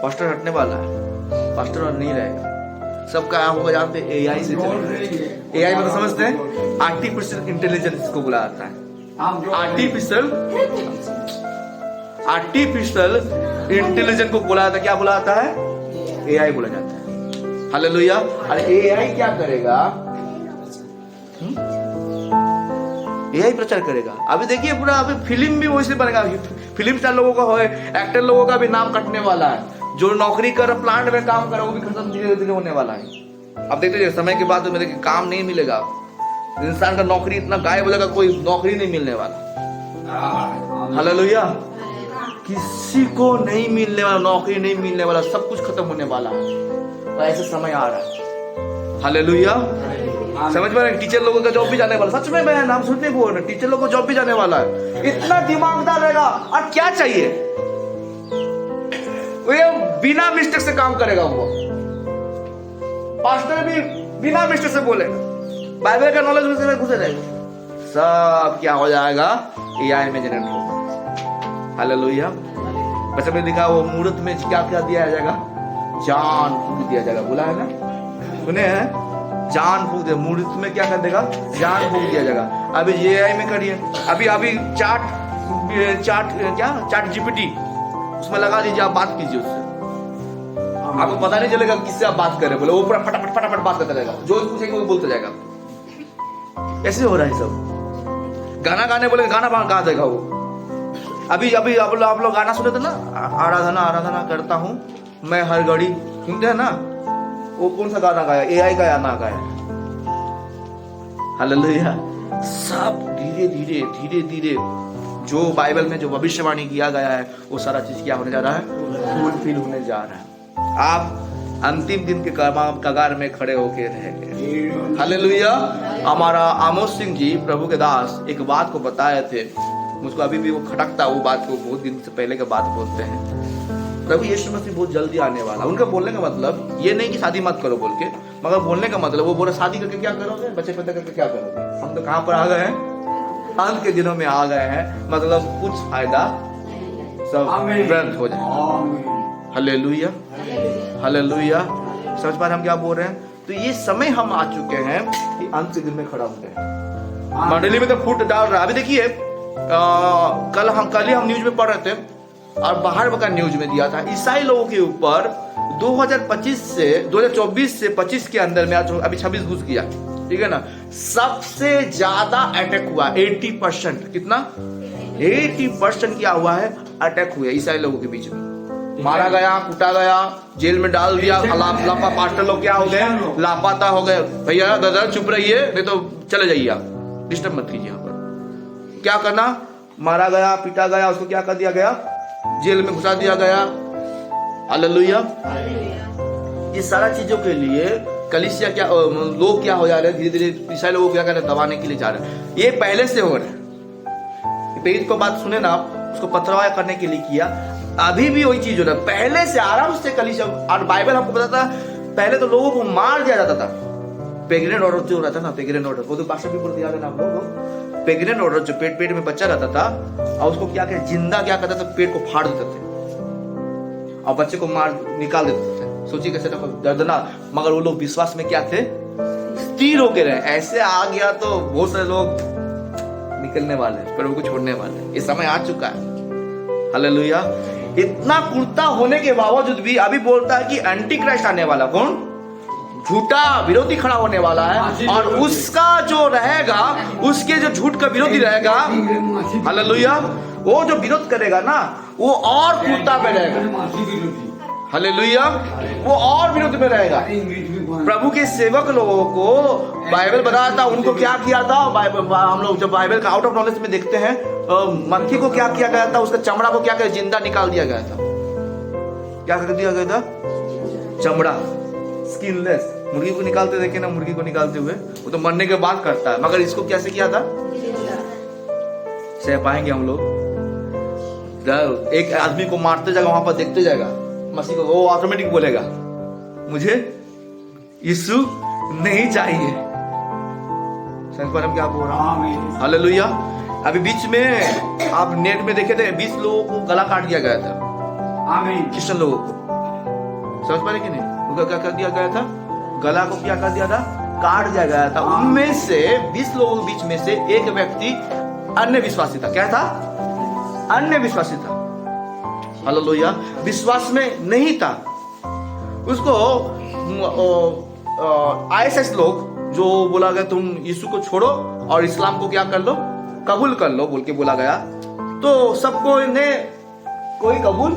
पास्टर हटने वाला है, पास्टर और नहीं रहेगा। सब क्या होगा जानते हैं? एआई से चलेगा। एआई मतलब समझते हैं? आर्टिफिशियल इंटेलिजेंस को बुलाया जाता है। आर्टिफिशियल इंटेलिजेंस को बोला जाता है। क्या बोला जाता है? एआई बोला जाता है। हालेलुया। अरे एआई क्या करेगा? एआई प्रचार करेगा। अभी देखिए पूरा, अभी फिल्म भी वैसे बनेगा। फिल्म स्टार लोगों का है, एक्टर लोगों का भी नाम कटने वाला है। जो नौकरी कर प्लांट में काम कर वो भी खत्म धीरे धीरे होने वाला है। अब देखते समय के बाद मेरे काम नहीं मिलेगा, इंसान का नौकरी इतना गायब हो जाएगा, कोई नौकरी नहीं मिलने वाला। हालेलुया। किसी को नहीं मिलने वाला, नौकरी नहीं मिलने वाला, सब कुछ खत्म होने वाला है। तो ऐसे समय आ रहा है। हालेलुया। समझ में? टीचर लोगों का जॉब भी जाने वाला। सच में मैं नाम सुनने बोल रहा, टीचर लोगों को जॉब भी जाने वाला है। इतना दिमागदार रहेगा। और क्या चाहिए? वो बिना मिस्टेक से काम करेगा। वो पास्टर भी बिना मिस्टेक से बोलेगा, बाइबल का नॉलेज उसमें घुसे रहेगा। सब क्या हो जाएगा? एआई में जनरेट होगा। हालेलुया। बस में लिखा वो मुहूर्त में क्या क्या दिया जाएगा? जान फूक दिया जाएगा। बोला है ना, सुने हैं? जान फूक दे। मुहूर्त में क्या कर देगा? जान फूक दिया जाएगा। अभी एआई में करिए, अभी चैट जीपीटी उसमें लगा दीजिए, आप बात कीजिए उससे, आपको पता नहीं चलेगा किससे आप बात कर रहे हैं। बोले वो पूरा फटाफट बात करता रहेगा, जो पूछेंगे वो बोलता जाएगा। ऐसे हो रहा है सब। गाना गाने बोले गाना गा देगा वो। अभी आप लोग गाना सुने थे ना, आराधना करता हूँ मैं हर घड़ी, सुनते हैं ना? वो कौन सा गाना गाया? एआई का गाना गाया। हालेलुया। सब धीरे धीरे जो बाइबल में जो भविष्यवाणी किया गया है वो सारा चीज क्या होने जा रहा है? फुलफिल होने जा रहा है। आप अंतिम दिन के कगार में खड़े होके रहेंगे। हालेलुया। हमारा आमोस सिंह जी प्रभु के दास एक बात को बताए थे, मुझको अभी भी वो खटकता, वो बात को बहुत दिन से पहले के बात बोलते हैं। प्रभु यीशु मसीह बहुत जल्दी आने वाला। उनका बोलने का मतलब ये नहीं कि शादी मत करो बोल के, मगर बोलने का मतलब वो बोले शादी करके क्या करोगे, बच्चे पैदा करके क्या करोगे? हम तो कहाँ पर आ गए हैं? अंत के दिनों में आ गए हैं। मतलब कुछ फायदा सब व्यर्थ हो जाए। हालेलुया। हालेलुया। समझ पा रहे हम क्या बोल रहे हैं? तो ये समय हम आ चुके हैं कि अंत के दिन में खड़ा होंगे। मंडली में तो फुट डाल रहा है। अभी देखिए कल ही हम न्यूज में पढ़ रहे थे और बाहर का न्यूज में दिया था, ईसाई लोगों के ऊपर 2024 से 25 के अंदर में, आज अभी 26 घुस गया, ठीक है ना, सबसे ज्यादा अटैक हुआ। 80%। कितना? 80% क्या हुआ है? अटैक हुआ ईसाई लोगों के बीच में। मारा गया, कूटा गया, जेल में डाल दिया। लापा पास्टर लोग क्या हो गए? लापता हो गए। भैया दादा चुप रहिए, नहीं तो चले जाइए, आप डिस्टर्ब मत कीजिए। यहाँ पर क्या करना? मारा गया, पीटा गया, उसको क्या कर दिया गया? जेल में घुसा दिया गया। हालेलुया। ये सारा चीजों के लिए कलीसिया क्या, लोग क्या हो जा रहे हैं? धीरे धीरे ईसाई लोगों को क्या कर रहे हैं? दबाने के लिए जा रहे हैं। ये पहले से हो रहा है। पेज को बात सुने ना आप, उसको पथरवाया करने के लिए किया। अभी भी वही चीज हो रहा है। पहले से आराम से कलीसिया, और बाइबल हमको बताता है पहले तो लोगों को मार दिया जाता था। प्रेग्नेंट ऑर्डर जो रहता था, प्रेग्नेंट ऑर्डर, वो तो भाषा भी बोल दिया ना आप लोग। प्रेग्नेंट ऑर्डर जो पेट में बच्चा रहता था और उसको क्या कहते, जिंदा क्या करता था, पेट को फाड़ देते थे और बच्चे को मार निकाल देते थे। सोचिए कैसे दर्दनाक। मगर वो लोग विश्वास में क्या थे? स्थिर होके रहे। ऐसे आ गया तो बहुत सारे लोग निकलने वाले, प्रभु को छोड़ने वाले। ये समय आ चुका है। हालेलुया। इतना कुर्ता होने के बावजूद भी अभी बोलता है कि एंटी क्राइस्ट आने वाला, कौन? झूठा विरोधी खड़ा होने वाला है, और उसका जो रहेगा, उसके जो झूठ का विरोधी रहेगा, हालेलुया, वो जो विरोध करेगा ना, वो और कुर्ता में रहेगा, हालेलुया, वो और विरोध में रहेगा। प्रभु के सेवक लोगों को बाइबल बताया था, उनको क्या किया था। हम लोग जब बाइबल का आउट ऑफ नॉलेज में देखते हैं, मक्खी को क्या किया गया था, उसका चमड़ा को क्या किया, जिंदा निकाल दिया गया था। क्या कर दिया गया था? चमड़ा, स्किनलेस। मुर्गी को निकालते देखे ना, मुर्गी को निकालते हुए, वो तो मरने के बाद करता है, मगर इसको कैसे किया था? सह पाएंगे हम लोग? एक आदमी को मारते जाएगा, वहां पर देखते जाएगा मसीह को, वो ऑटोमेटिक बोलेगा मुझे यीशु नहीं चाहिए। समझ पा रहे हम क्या बोल रहा हूं? हालेलुया। अभी बीच में आप नेट में देखे थे, 20 लोगों को गला काट दिया गया था, क्रिश्चियन लोगों को। समझ पा रहे कि नहीं? उनका क्या कर दिया गया था? गला को क्या कर दिया था? काट दिया गया था। उनमें से 20 लोगों के बीच में से एक व्यक्ति अन्य विश्वासी था। क्या था? अन्य विश्वासी था। हालेलुया। विश्वास में नहीं था। उसको आईएसएस लोग जो बोला गया, तुम यीशु को छोड़ो और इस्लाम को क्या कर लो, कबूल कर लो, बोल के बोला गया। तो सबको ने कोई कबूल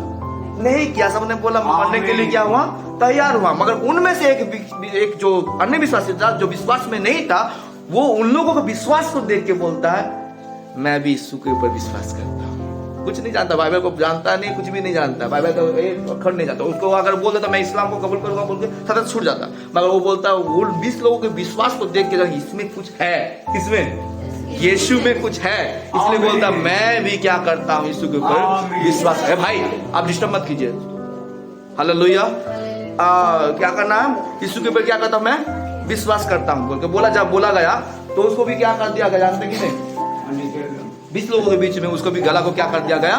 नहीं किया, सबने बोला मरने के लिए क्या हुआ, तैयार हुआ। मगर उनमें से एक जो अन्य विश्वासी था, जो विश्वास में नहीं था, वो उन लोगों के विश्वास को देख के बोलता है, मैं भी यीशु के ऊपर विश्वास करता हूँ। कुछ नहीं जानता, बाइबल को जानता नहीं, कुछ भी नहीं जानता, बाइबल का एक अक्षर नहीं जानता। उसको अगर बोल देता मैं इस्लाम को कबूल करूंगा बोल के सतत छूट जाता। मगर वो बोलता है, वो 20 लोगों के विश्वास को देख के इसमें कुछ है, इसमें यीशु में कुछ है, इसलिए बोलता मैं भी क्या करता हूँ, यीशु के ऊपर विश्वास है। भाई आप डिस्टर्ब मत कीजिए। हालेलुया। क्या करना है? यीशु के ऊपर क्या करता हूं मैं? विश्वास करता हूं बोल के बोला, जब बोला गया तो उसको भी क्या कर दिया गया, जानते कि नहीं? 20 लोगों के बीच में उसको भी गला को क्या कर दिया गया?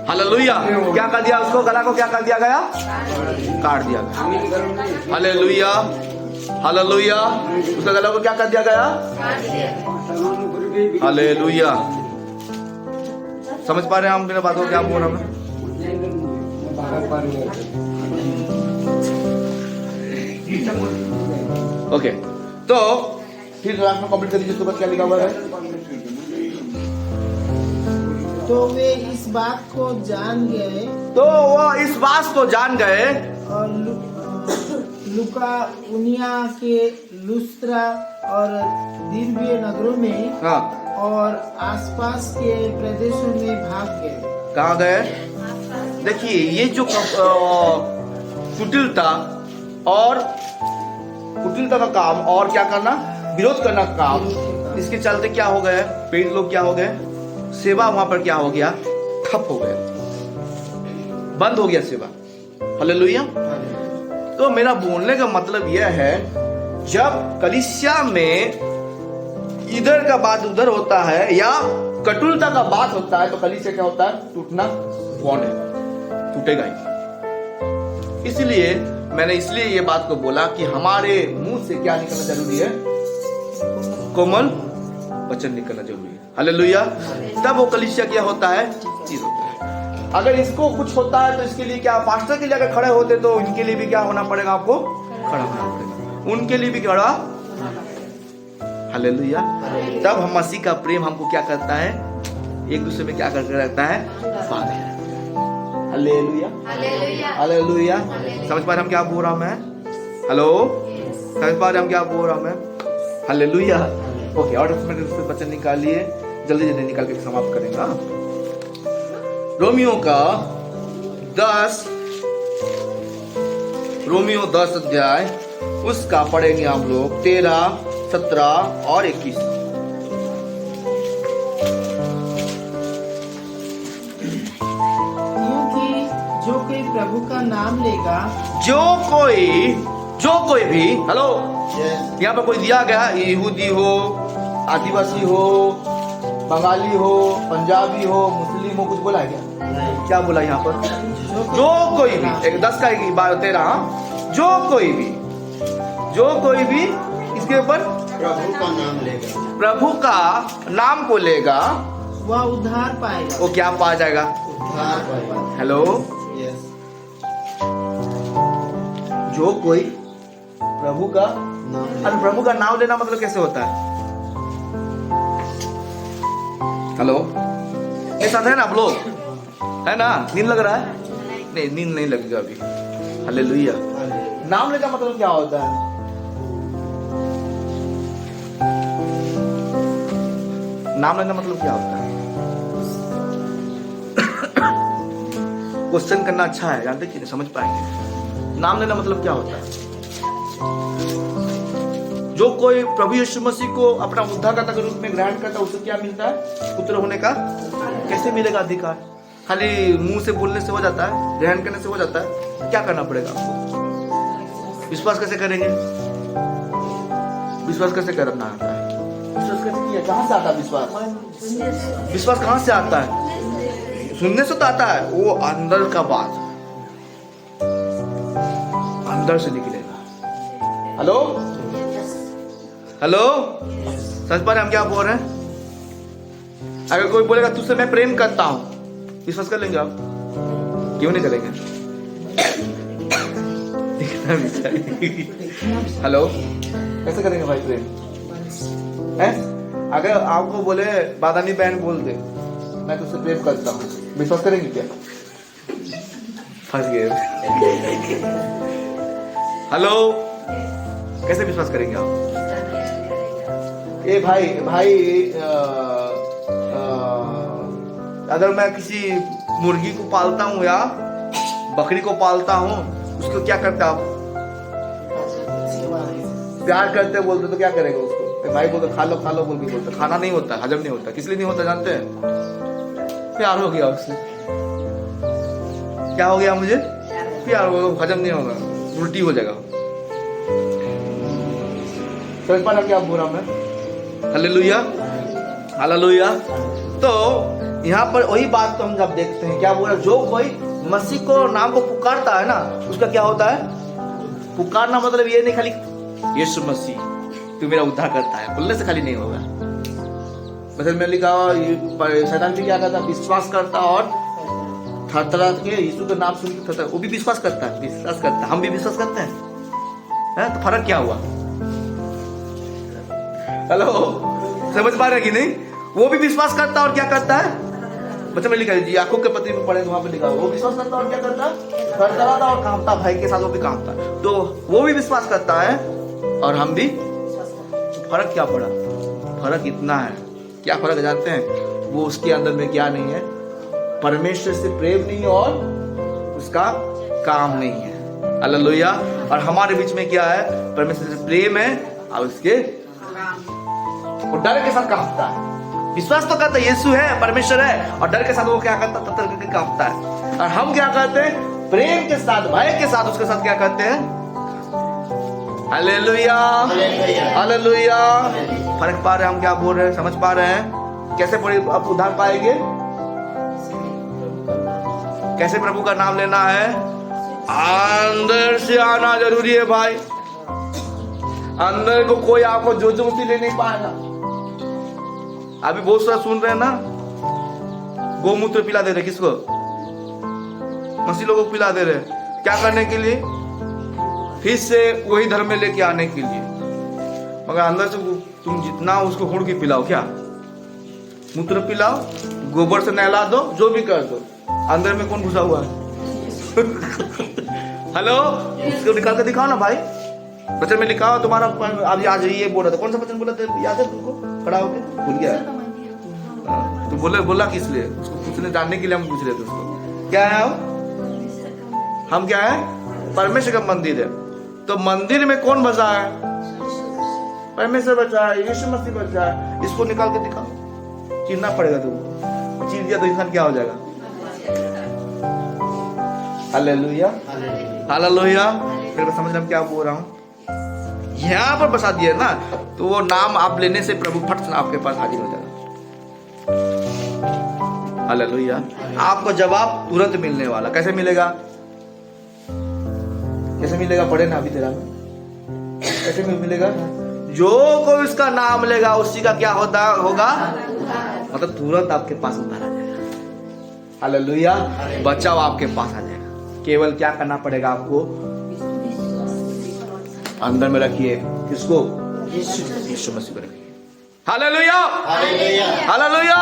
हालेलुया। क्या कर दिया उसको? गला को क्या कर दिया गया? काट दिया गया। Hallelujah, hallelujah. उसका गला को क्या कर दिया गया? हालेलुया। समझ पा रहे हैं हम मेरे बातों को, क्या बोल रहा हूं? ओके, तो फिर लास्ट में कंप्लीट कर दीजिए। उसके बाद क्या लिखा हुआ है? तो वे इस बात को जान गए, तो वो इस बात को जान गए, और लुका उनिया के लुस्त्रा और दिव्य नगरों में, हाँ, और आसपास के प्रदेशों में भाग गए। कहाँ गए? देखिए, ये जो कुटिलता का काम और क्या करना, विरोध करना का काम, इसके चलते क्या हो गए? पेड़ लोग क्या हो गए? सेवा वहां पर क्या हो गया? ठप हो गया, बंद हो गया सेवा। हालेलुया। तो मेरा बोलने का मतलब यह है, जब कलीसिया में इधर का बात उधर होता है या कटुलता का बात होता है, तो कलीसिया क्या होता है? टूटना कौन है? टूटेगा ही। इसलिए मैंने ये बात को बोला कि हमारे मुंह से क्या निकलना जरूरी है? कोमल वचन निकलना जरूरी है। हालेलुया। तब वो कलीसिया क्या होता है? चीज होता है। अगर इसको कुछ होता है तो इसके लिए क्या, पास्टर के लिए अगर खड़े होते तो इनके लिए भी क्या होना पड़ेगा? आपको खड़ा होना पड़ेगा, उनके लिए भी खड़ा। हालेलुया। तब हम मसीह का प्रेम हमको क्या करता है? एक दूसरे में क्या करके रहता है? बांधे। Hallelujah, hallelujah. समझ पा रहे हम क्या बोल रहा हूं मैं? हेलो, समझ पा रहे हम क्या बोल रहा हूं मैं? हालेलुया। ओके, और उसमें वचन निकालिए, जल्दी जल्दी निकाल के समाप्त करेंगे। रोमियो 10 अध्याय, उसका पढ़ेंगे हम लोग 13, 17 और 21। क्योंकि जो कोई प्रभु का नाम लेगा, जो कोई भी, हेलो, यहाँ पर कोई दिया गया, यहूदी हो, आदिवासी हो, बंगाली हो, पंजाबी हो, मुस्लिम हो, कुछ बोला है क्या? क्या बोला यहाँ पर? जो कोई भी, 10 का 13, जो कोई भी इसके ऊपर प्रभु का नाम लेगा, प्रभु का नाम को लेगा, वह उद्धार पाएगा। वो क्या पा जाएगा? उद्धार पाएगा। Hello, yes. जो कोई प्रभु का और प्रभु का नाम लेना मतलब कैसे होता है? हेलो, ये साथ है ना आप लोग? है ना? नींद लग रहा है? नहीं, नींद नहीं लगेगा अभी। हालेलुया। नाम लेना मतलब क्या होता है? नाम लेना मतलब क्या होता है? क्वेश्चन करना अच्छा है, जानते कि नहीं? समझ पाएंगे। नाम लेना मतलब क्या होता है? जो कोई प्रभु यीशु मसीह को अपना उद्धारकर्ता के रूप में ग्रहण करता है, उसे क्या मिलता है? पुत्र होने का कैसे मिलेगा अधिकार? खाली मुंह से बोलने से हो जाता है? ग्रहण करने से हो जाता है? क्या करना पड़ेगा आपको? विश्वास कैसे करेंगे? विश्वास कैसे करना आता है? विश्वास कैसे किया? कहां से आता है विश्वास? विश्वास कहां से आता है? सुनने से तो आता है, वो अंदर का बात अंदर से निकलेगा। हेलो, हेलो, सच बात हम क्या बोल रहे हैं? अगर कोई बोलेगा तुझसे मैं प्रेम करता हूं, विश्वास कर लेंगे आप? क्यों नहीं करेंगे? हेलो, कैसे करेंगे भाई प्रेम? है? अगर आपको बोले बादामी बहन बोल दे मैं तुझसे प्रेम करता हूं, विश्वास करेंगे क्या? फंस गए। हेलो, कैसे विश्वास करेंगे आप? ए भाई अगर मैं किसी मुर्गी को पालता हूँ या बकरी को पालता हूँ, उसको क्या करते आप? प्यार करते बोलते तो क्या करेंगे उसको? भाई बोलते खा लो बोल के बोलते, खाना नहीं होता, हजम नहीं होता। किस लिए नहीं होता जानते हैं? प्यार हो गया उससे। क्या हो गया? मुझे प्यार हो गया, हजम नहीं होगा, उल्टी हो जाएगा। समझ पा रहा क्या बोल रहा हूं मैं? Hallelujah, hallelujah. तो यहाँ पर वही बात तो हम जब देखते हैं, क्या बोल रहा? जो कोई मसीह को नाम को पुकारता है ना, उसका क्या होता है? पुकारना मतलब ये नहीं खाली यीशु मसीह तू मेरा उद्धार करता है बोलने से खाली नहीं होगा। मतलब मैं लिखा शैतान भी क्या करता? विश्वास करता और थरथरा के यीशु का नाम सुन के वो भी विश्वास करता है, हम भी विश्वास करते हैं। तो फर्क क्या हुआ? हेलो, समझ पा रहे कि नहीं? वो भी विश्वास करता और क्या करता है? बच्चा में लिखा है याकूब के पत्री में पढ़े तो वहां पे लिखा वो विश्वास करता और क्या करता? थरथराता और कांपता, भाई के साथ वो भी कांपता। तो वो भी विश्वास करता है और हम भी। तो फर्क क्या पड़ा? फर्क इतना है। क्या फर्क है जानते हैं? वो उसके अंदर में क्या नहीं है? परमेश्वर से प्रेम नहीं और उसका काम नहीं है। हालेलुया। और हमारे बीच में क्या है? परमेश्वर से प्रेम है और उसके वो डर के साथ कांपता है। विश्वास तो करता है यीशु है, परमेश्वर है, और डर के साथ वो क्या करता? तत्तर करके कांपता है। और हम क्या करते हैं? प्रेम के साथ, भय के साथ उसके साथ क्या करते हैं? Hallelujah, hallelujah. फर्क पा रहे हैं हम क्या बोल रहे हैं? समझ पा रहे हैं? कैसे आप उद्धार पाएंगे? कैसे प्रभु का नाम लेना है? अंदर से आना जरूरी है भाई। अंदर को कोई आपको जो जोशी ले नहीं पाएगा। अभी बहुत सारा सुन रहे हैं ना, गोमूत्र पिला दे रहे, किसको? मसीह लोगों को पिला दे रहे। क्या करने के लिए? फिर से वही धर्म में लेके आने के लिए। मगर अंदर से तुम जितना उसको हुड़ के पिलाओ, क्या मूत्र पिलाओ, गोबर से नहला दो, जो भी कर दो, अंदर में कौन घुसा हुआ है? हेलो, इसको निकाल के दिखाओ ना भाई। वचन में लिखा हो तुम्हारा। अभी आज ये बोल रहा था, कौन सा वचन बोला था याद है तुमको? खड़ा होके भूल गया। तो बोला किस लिए? उसको पूछने जानने के लिए हम पूछ रहे थे उसको। क्या है हम क्या है? परमेश्वर का मंदिर है। तो मंदिर में कौन बचा है? परमेश्वर बचा है, यीशु मसीह बचा है। इसको निकाल के दिखाओ। चीरना पड़ेगा तुमको। चीर दिया तो इंसान क्या हो जाएगा? Hallelujah, hallelujah. फिर समझ रहे हम क्या बोल रहा हूँ? यहाँ पर बसा दिया ना, तो वो नाम आप लेने से प्रभु फट से आपके पास हाजिर हो जाएगा। हालेलुया। आपको जवाब तुरंत मिलने वाला। कैसे मिलेगा? कैसे मिलेगा? पढ़े ना अभी तेरा में। कैसे मिलेगा? जो कोई उसका नाम लेगा उसी का क्या होगा? मतलब तुरंत आपके पास उतारा जाएगा। हालेलुया, बचाव आपके पास आ जाएगा। केवल क्या करना पड़ेगा आपको? अंदर में रखिए किसको? यीशु मसीह को रखिए। हालेलुया, हालेलुया,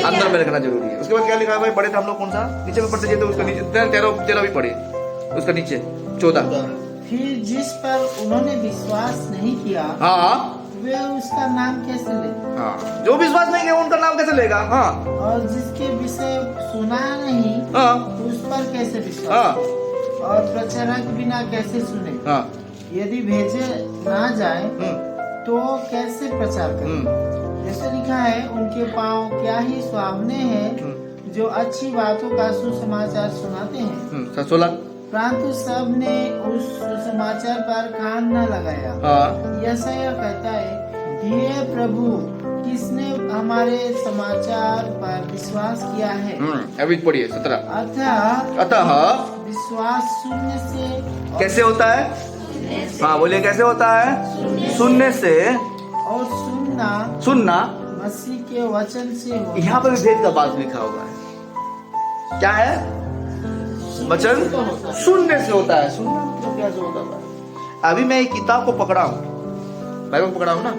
अंदर में रखना जरूरी है। उसके बाद क्या लिखा है भाई? पढ़े थे हम लोग, कौन सा नीचे में पढ़ते? तो उसका नीचे 13 भी पढ़े, उसका नीचे 14। फिर जिस पर उन्होंने विश्वास नहीं किया, हाँ, वे उसका नाम कैसे ले? हाँ, जो विश्वास नहीं किया उनका नाम कैसे लेगा? हाँ, और जिसके विषय सुना नहीं, हाँ, उस पर कैसे विश्वास? हाँ, और प्रचारक बिना कैसे सुने? हाँ, यदि भेजे ना जाए तो कैसे प्रचार करें? जैसे लिखा है, उनके पांव क्या ही सुहावने हैं जो अच्छी बातों का सुसमाचार सुनाते हैं। 16। परंतु सब ने उस सुसमाचार पर कान न लगाया। हाँ, यशायाह कहता है, हे प्रभु, किसने हमारे समाचार पर विश्वास किया है? अभी पढ़िए 17। अतः विश्वास सुनने से कैसे होता है? हाँ बोलिए, कैसे होता है? सुनने से, और सुनना मसीह के वचन से होता है। यहाँ पर भी भेद का बात लिखा हुआ है। क्या है? वचन सुनने से होता है। सुनना मतलब कैसे होता है? अभी मैं एक किताब को पकड़ा हूँ, बाइबल को पकड़ा हूँ ना,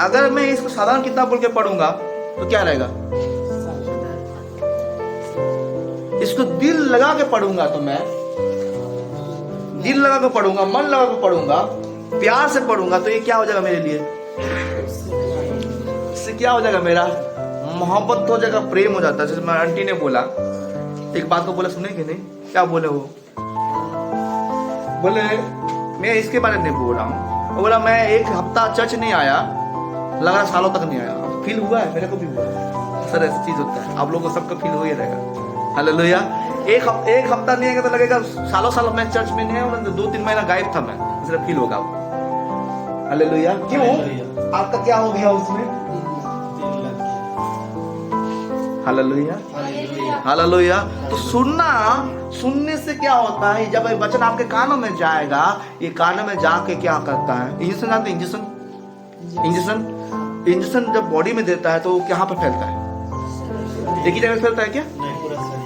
अगर मैं इसको साधारण किताब बोल के पढ़ूंगा तो क्या रहेगा? इसको दिल लगा के पढ़ूंगा तो मैं दिल लगा के पढ़ूंगा, मन लगा के पढ़ूंगा, प्यार से पढ़ूंगा तो ये क्या हो जाएगा मेरे लिए? इससे क्या हो जाएगा? मेरा मोहब्बत हो जाएगा, प्रेम हो जाता है। जैसे मैं आंटी ने बोला, एक बात को बोला, सुने कि नहीं? क्या बोले वो? बोले मैं इसके बारे में नहीं बोल रहा हूँ। वो बोला मैं 1 हफ्ता चर्च नहीं आया, लगा सालों तक नहीं आया। फील हुआ है, मेरे को भी हुआ है। सर ऐसी चीज होता है, आप लोगों को सबका फील हो ही रहेगा। हालेलुया। एक हफ्ता नहीं आएगा तो लगेगा सालों साल मैं चर्च में नहीं आया, 2-3 महीना गायब था मैं, इसलिए फील होगा। हालेलुया। क्यों? आपका क्या हो गया उसमें? Hallelujah, hallelujah. तो सुनने से क्या होता है? जब वचन आपके कानों में जाएगा, ये कानों में जाके क्या करता है? इंजेक्शन जानते हैं? इंजेक्शन जब बॉडी में देता है तो कहाँ पर फैलता है? एक ही जगह फैलता है क्या?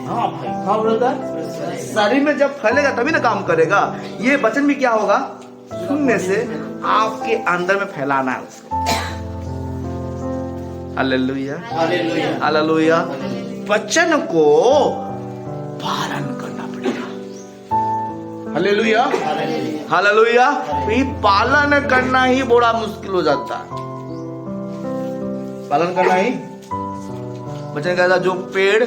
हाँ भाई, हाँ बोलता है शरीर में जब फैलेगा तभी ना काम करेगा। ये वचन भी क्या होगा? सुनने से आपके अंदर में फैलाना है उसको। Hallelujah, hallelujah. वचन को पालन करना पड़ेगा। Hallelujah, hallelujah. ये पालन करना ही बड़ा मुश्किल हो जाता है। पालन करना ही। वचन कहता जो पेड़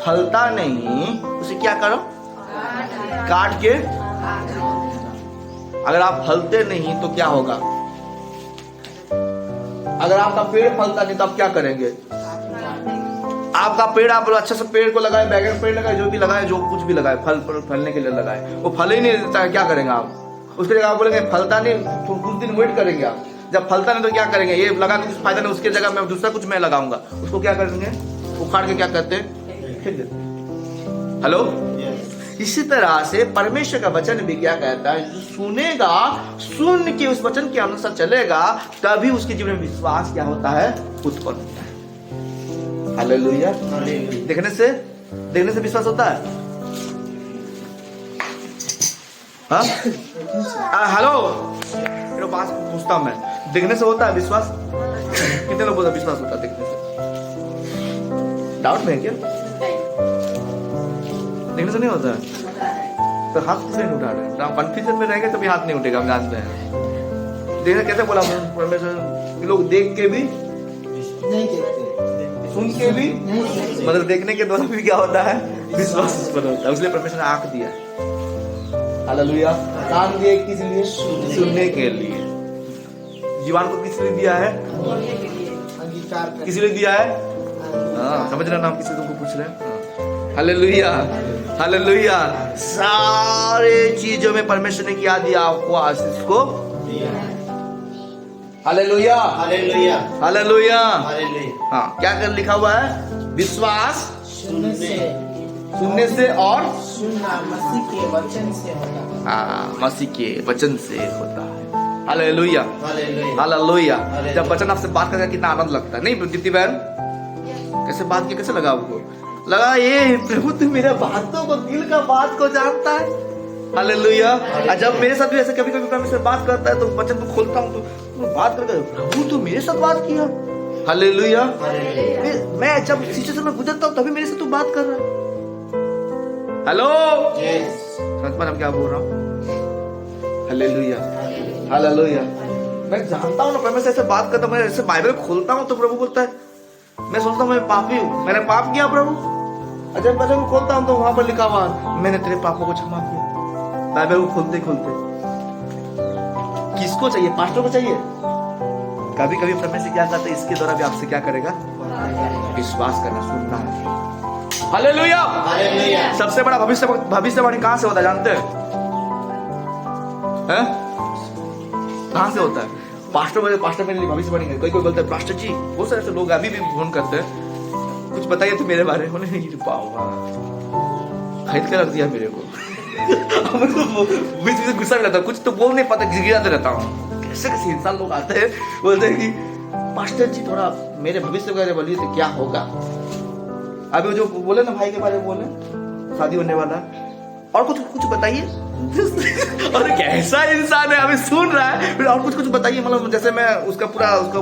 फलता नहीं उसे क्या करो? काट के। अगर आप फलते नहीं तो क्या होगा? अगर आपका पेड़ फलता नहीं तो आप क्या करेंगे? आपका पेड़, आप अच्छे से पेड़ को लगाए, बैगन पेड़ लगाए, जो भी लगाए, जो कुछ भी लगाए, फलने के लिए लगाए, वो फल ही नहीं देता है, क्या करेंगे आप? उसके जगह आप बोलेंगे फलता नहीं, तो कुछ दिन वेट करेंगे आप। जब फलता नहीं तो क्या करेंगे? ये लगा के कुछ फायदा नहीं, उसके जगह मैं दूसरा कुछ मैं लगाऊंगा। उसको क्या करेंगे? उखाड़ के क्या करते हैं? फेंक देते। हेलो। इसी तरह से परमेश्वर का वचन भी क्या कहता है? जो सुनेगा, सुन के उस वचन के अनुसार चलेगा, तभी उसके जीवन में विश्वास क्या होता है? उत्पन्न होता है। हालेलुया। देखने से विश्वास होता है। हाँ, हेलो, मेरे पास पूछता हूं मैं, देखने से होता है विश्वास? कितने लोग बोलते विश्वास होता है देखने से? डाउट में है क्या? देखने से नहीं होता है तो हाथ किसने उठा रहे हैं? कंफ्यूजन में रहेंगे तभी हाथ नहीं उठेगा, हम जानते हैं। देखने कैसे बोला परमेश्वर? लोग देख के भी नहीं देखते, सुन के भी नहीं, मतलब देखने के द्वारा भी क्या होता है? विश्वास उत्पन्न होता है। इसलिए परमेश्वर ने आंख दिया। हालेलुया। कान दिए किस लिए? सुनने के लिए। जीवन को किस लिए दिया है? अंगीकार किस लिए दिया है? हाँ, समझ रहे ना? हम किसी तुमको पूछ रहे हैं। Hallelujah, hallelujah. सारे चीजों में परमेश्वर ने क्या दिया आपको? आशीष को। Hallelujah, hallelujah, hallelujah. हालेलुया। हाँ, क्या कर लिखा हुआ है? विश्वास सुनने से और सुनना मसीह के वचन से होता है। हाँ, मसीह के वचन से होता है। Hallelujah hallelujah. हालेलुया। हालेलुया। जब बच्चन आपसे बात करके कितना आनंद लगता है, नहीं दीप्ति बहन? कैसे बात किया, कैसे लगा आपको? लगा ये प्रभु तू मेरे बातों को, दिल का बात को जानता है। हालेलुया। और जब मेरे साथ भी ऐसे कभी कभी प्रभु से बात करता है तो बच्चन को खोलता हूँ तो बात करके प्रभु तू मेरे साथ बात किया। हालेलुया। मैं जब सिचुएशन में गुजरता हूँ तभी मेरे से तू बात कर रहा है। हेलो, समझ पा हम क्या बोल रहा हूँ? Hallelujah hallelujah. मैं जानता हूँ ना प्रभु से ऐसे बात करता हूँ, मैं ऐसे बाइबल खोलता हूँ तो प्रभु बोलता है, मैं सोचता हूँ मैं पापी हूँ, मैंने पाप किया प्रभु। जब बाइबल को खोलता हूँ तो वहां पर लिखा हुआ मैंने तेरे पापों को क्षमा किया। बाइबल को खोलते खोलते किसको चाहिए? पास्टर को चाहिए? कभी कभी प्रभु से क्या करते हैं, इसके द्वारा भी आपसे क्या करेगा? विश्वास करना, सुनना है। Hallelujah hallelujah. सबसे बड़ा भविष्यवाणी कहां से होता है जानते हैं? कहां से होता है? पास्टर मेरे लिए भविष्यवाणी है। कोई बोलता है पास्टर जी, बहुत सारे लोग अभी भी फोन करते हैं, कुछ बताइए तो मेरे बारे में। नहीं खरीद के रख दिया मेरे को। बीच में गुस्सा भी लगता है, कुछ तो बोल नहीं पाता, गिड़गिड़ाते रहता हूँ। कैसे कैसे इंसान लोग आते हैं, बोलते हैं कि पास्टर जी थोड़ा मेरे भविष्य के बारे में बोलिए तो क्या होगा। अभी जो बोले ना भाई के बारे में, बोले शादी होने वाला, और कुछ कुछ बताइए। और कैसा इंसान है, अभी सुन रहा है फिर और कुछ बताइए। मतलब जैसे मैं उसका पूरा उसका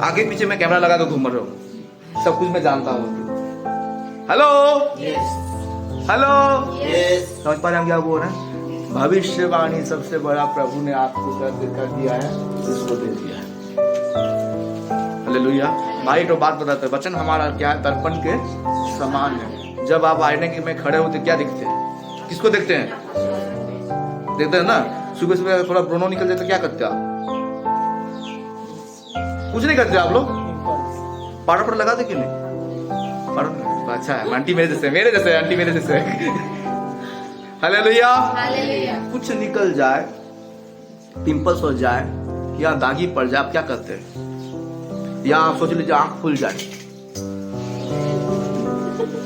आगे पीछे मैं कैमरा लगा के घूम रहा हूँ, सब कुछ मैं जानता हूँ। हेलो हेलो, समझ पा रहे हैं क्या बोल रहे हैं? भविष्यवाणी सबसे बड़ा प्रभु ने आपको कर दिया है, इसको दे दिया है। हालेलुया। भाई तो बात बताते हैं, वचन हमारा क्या है? दर्पण के समान है। जब आप आईने के में खड़े होते क्या दिखते हैं? किसको देखते हैं? देखते हैं ना, सुबह सुबह थोड़ा ब्रोनो निकल जाए तो क्या करते हैं आप? कुछ नहीं करते आप लोग? पाउडर पर लगाते कि नहीं? पाउडर अच्छा है, आंटी मेरे जैसे आंटी मेरे जैसे। हालेलुया। कुछ निकल जाए, पिंपल्स हो जाए या दागी पड़ जाए, आप क्या करते हैं? या आप सोच लीजिए आंख खुल जाए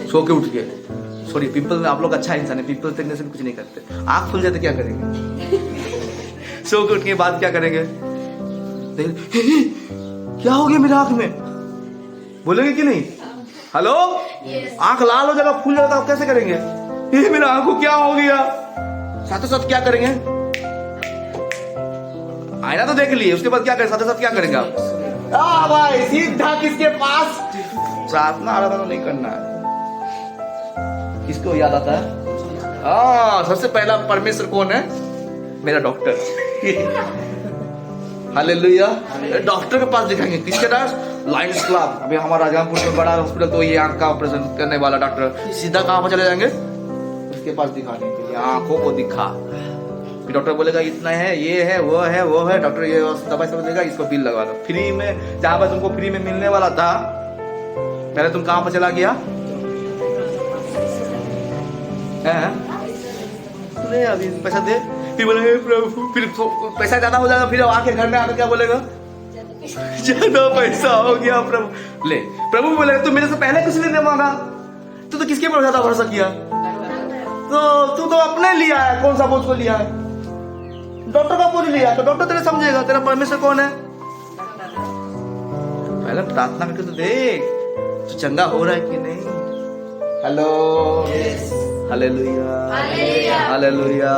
सो के उठ के, सॉरी पिंपल में आप लोग अच्छा इंसान है, पिंपल देखने से भी कुछ नहीं करते। आंख खुल जाए तो क्या करेंगे? सो के उठ के बाद क्या करेंगे? क्या हो गया मेरे आंख में? बोलेंगे कि नहीं? हेलो, आंख लाल हो जाएगा, फूल जाएगा, आप कैसे करेंगे? ये मेरे आंख को क्या हो गया? साथ साथ क्या करेंगे? आईना तो देख लिए, उसके बाद क्या करें? साथ साथ क्या करेंगे आप? भाई सीधा किसके पास? प्रार्थना आराधना नहीं करना है। किसको याद आता है? सबसे पहला परमेश्वर कौन है? मेरा डॉक्टर। हालेलुया। डॉक्टर के पास दिखाएंगे, किसके पास? Lions club. अभी हमारा राजगामपुर में बड़ा हॉस्पिटल, तो ये आंख का ऑपरेशन करने वाला डॉक्टर सीधा कहां पर चले जाएंगे? उसके पास दिखाने के लिए, आंखों को दिखा। फिर डॉक्टर बोलेगा इतना है, ये है, वो है, वो है। डॉक्टर ये दवाई समझ देगा, इसको बिल लगवा दो फ्री में। जहां पर तुमको फ्री में मिलने वाला था, पहले तुम कहां पर चला गया? अभी पैसा दे, फिर बोलेंगे प्रभु, फिर पैसा ज्यादा हो जाएगा, फिर आके घर में आकर क्या बोलेगा? ज्यादा पैसा हो गया प्रभु। ले, प्रभु बोलेगा तू मेरे से पहले कुछ नहीं मांगा, तू तो किसके पर ज्यादा भरोसा किया? तो तू तो अपने लिया है। कौन सा बोझ को लिया है? डॉक्टर का बोझ लिया, तो डॉक्टर तेरे समझेगा तेरा परमेश्वर कौन है। पहले प्रार्थना करके तो देख तो चंगा हो रहा है कि नहीं। Hello, hallelujah hallelujah.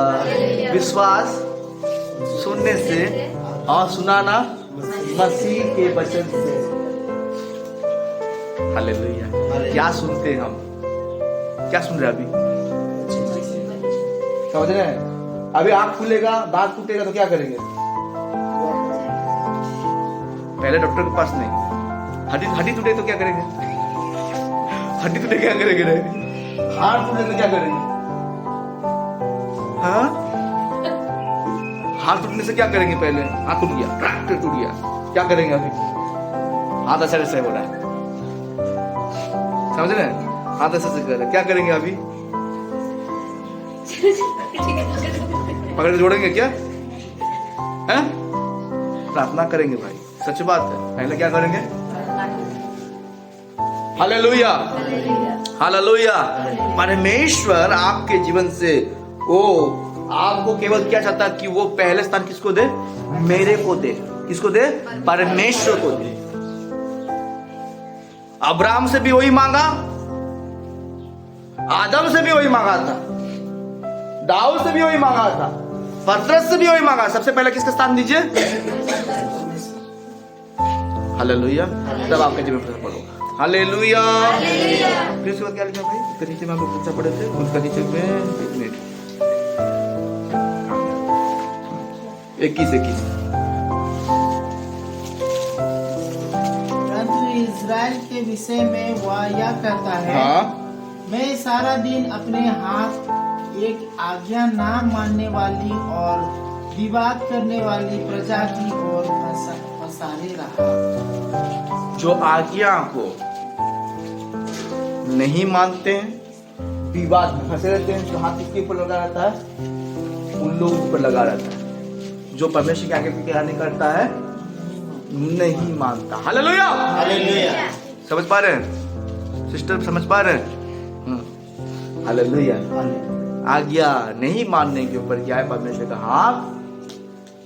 विश्वास सुनने से और सुनाना मसीह के वचन से। हालेलुया। क्या सुनते हैं हम? क्या सुन रहे हैं अभी? समझ रहे हैं? अभी आंख खुलेगा, दांत टूटेगा तो क्या करेंगे? पहले डॉक्टर के पास नहीं, हड्डी टूटे तो क्या करेंगे? हड्डी टूटे क्या करेंगे? हाथ टूटे तो क्या करेंगे? हाँ, हाथ टूटने से क्या करेंगे? पहले हाथ टूट गया, टूट गया, क्या करेंगे अभी? हाथ ऐसे ऐसे हो रहा है, समझ रहे हैं? हाथ ऐसे ऐसे कर रहे हैं, क्या करेंगे अभी? पकड़ के जोड़ेंगे क्या? हैं? प्रार्थना करेंगे भाई, सच बात है। पहले क्या करेंगे? Hallelujah hallelujah. परमेश्वर आपके जीवन से वो आपको केवल क्या चाहता है कि वो पहले स्थान किसको दे? मेरे को दे। किसको दे? परमेश्वर को दे। अब्राहम से भी वही मांगा, आदम से भी वही मांगा था, दाऊद से भी वही मांगा था, पतरस से भी वही मांगा। सबसे पहले किसका स्थान दीजिए? हालेलुया। तब आपके जीवन में पढ़ोगा। हालेलुया। फिर उसके बाद क्या लिखा भाई? उसके नीचे में हम लोग पूछा पढ़े थे, उसका नीचे में 21 परंतु इज़राइल के विषय में वह यह कहता है, हाँ, मैं सारा दिन अपने हाथ एक आज्ञा ना मानने वाली और विवाद करने वाली प्रजा की ओर फंसाने रहा। जो आज्ञा को नहीं मानते हैं, विवाद में फंसे रहते हैं, जो हाथ किसके ऊपर लगा रहता है? उन लोगों पर लगा रहता है। जो परमेश्वर के आगे क्या नहीं करता है? नहीं मानता। हालेलुया। समझ पा रहे हैं सिस्टर? समझ पा रहे हैं? हालेलुया। आज्ञा नहीं मानने के ऊपर क्या है? परमेश्वर का हाथ।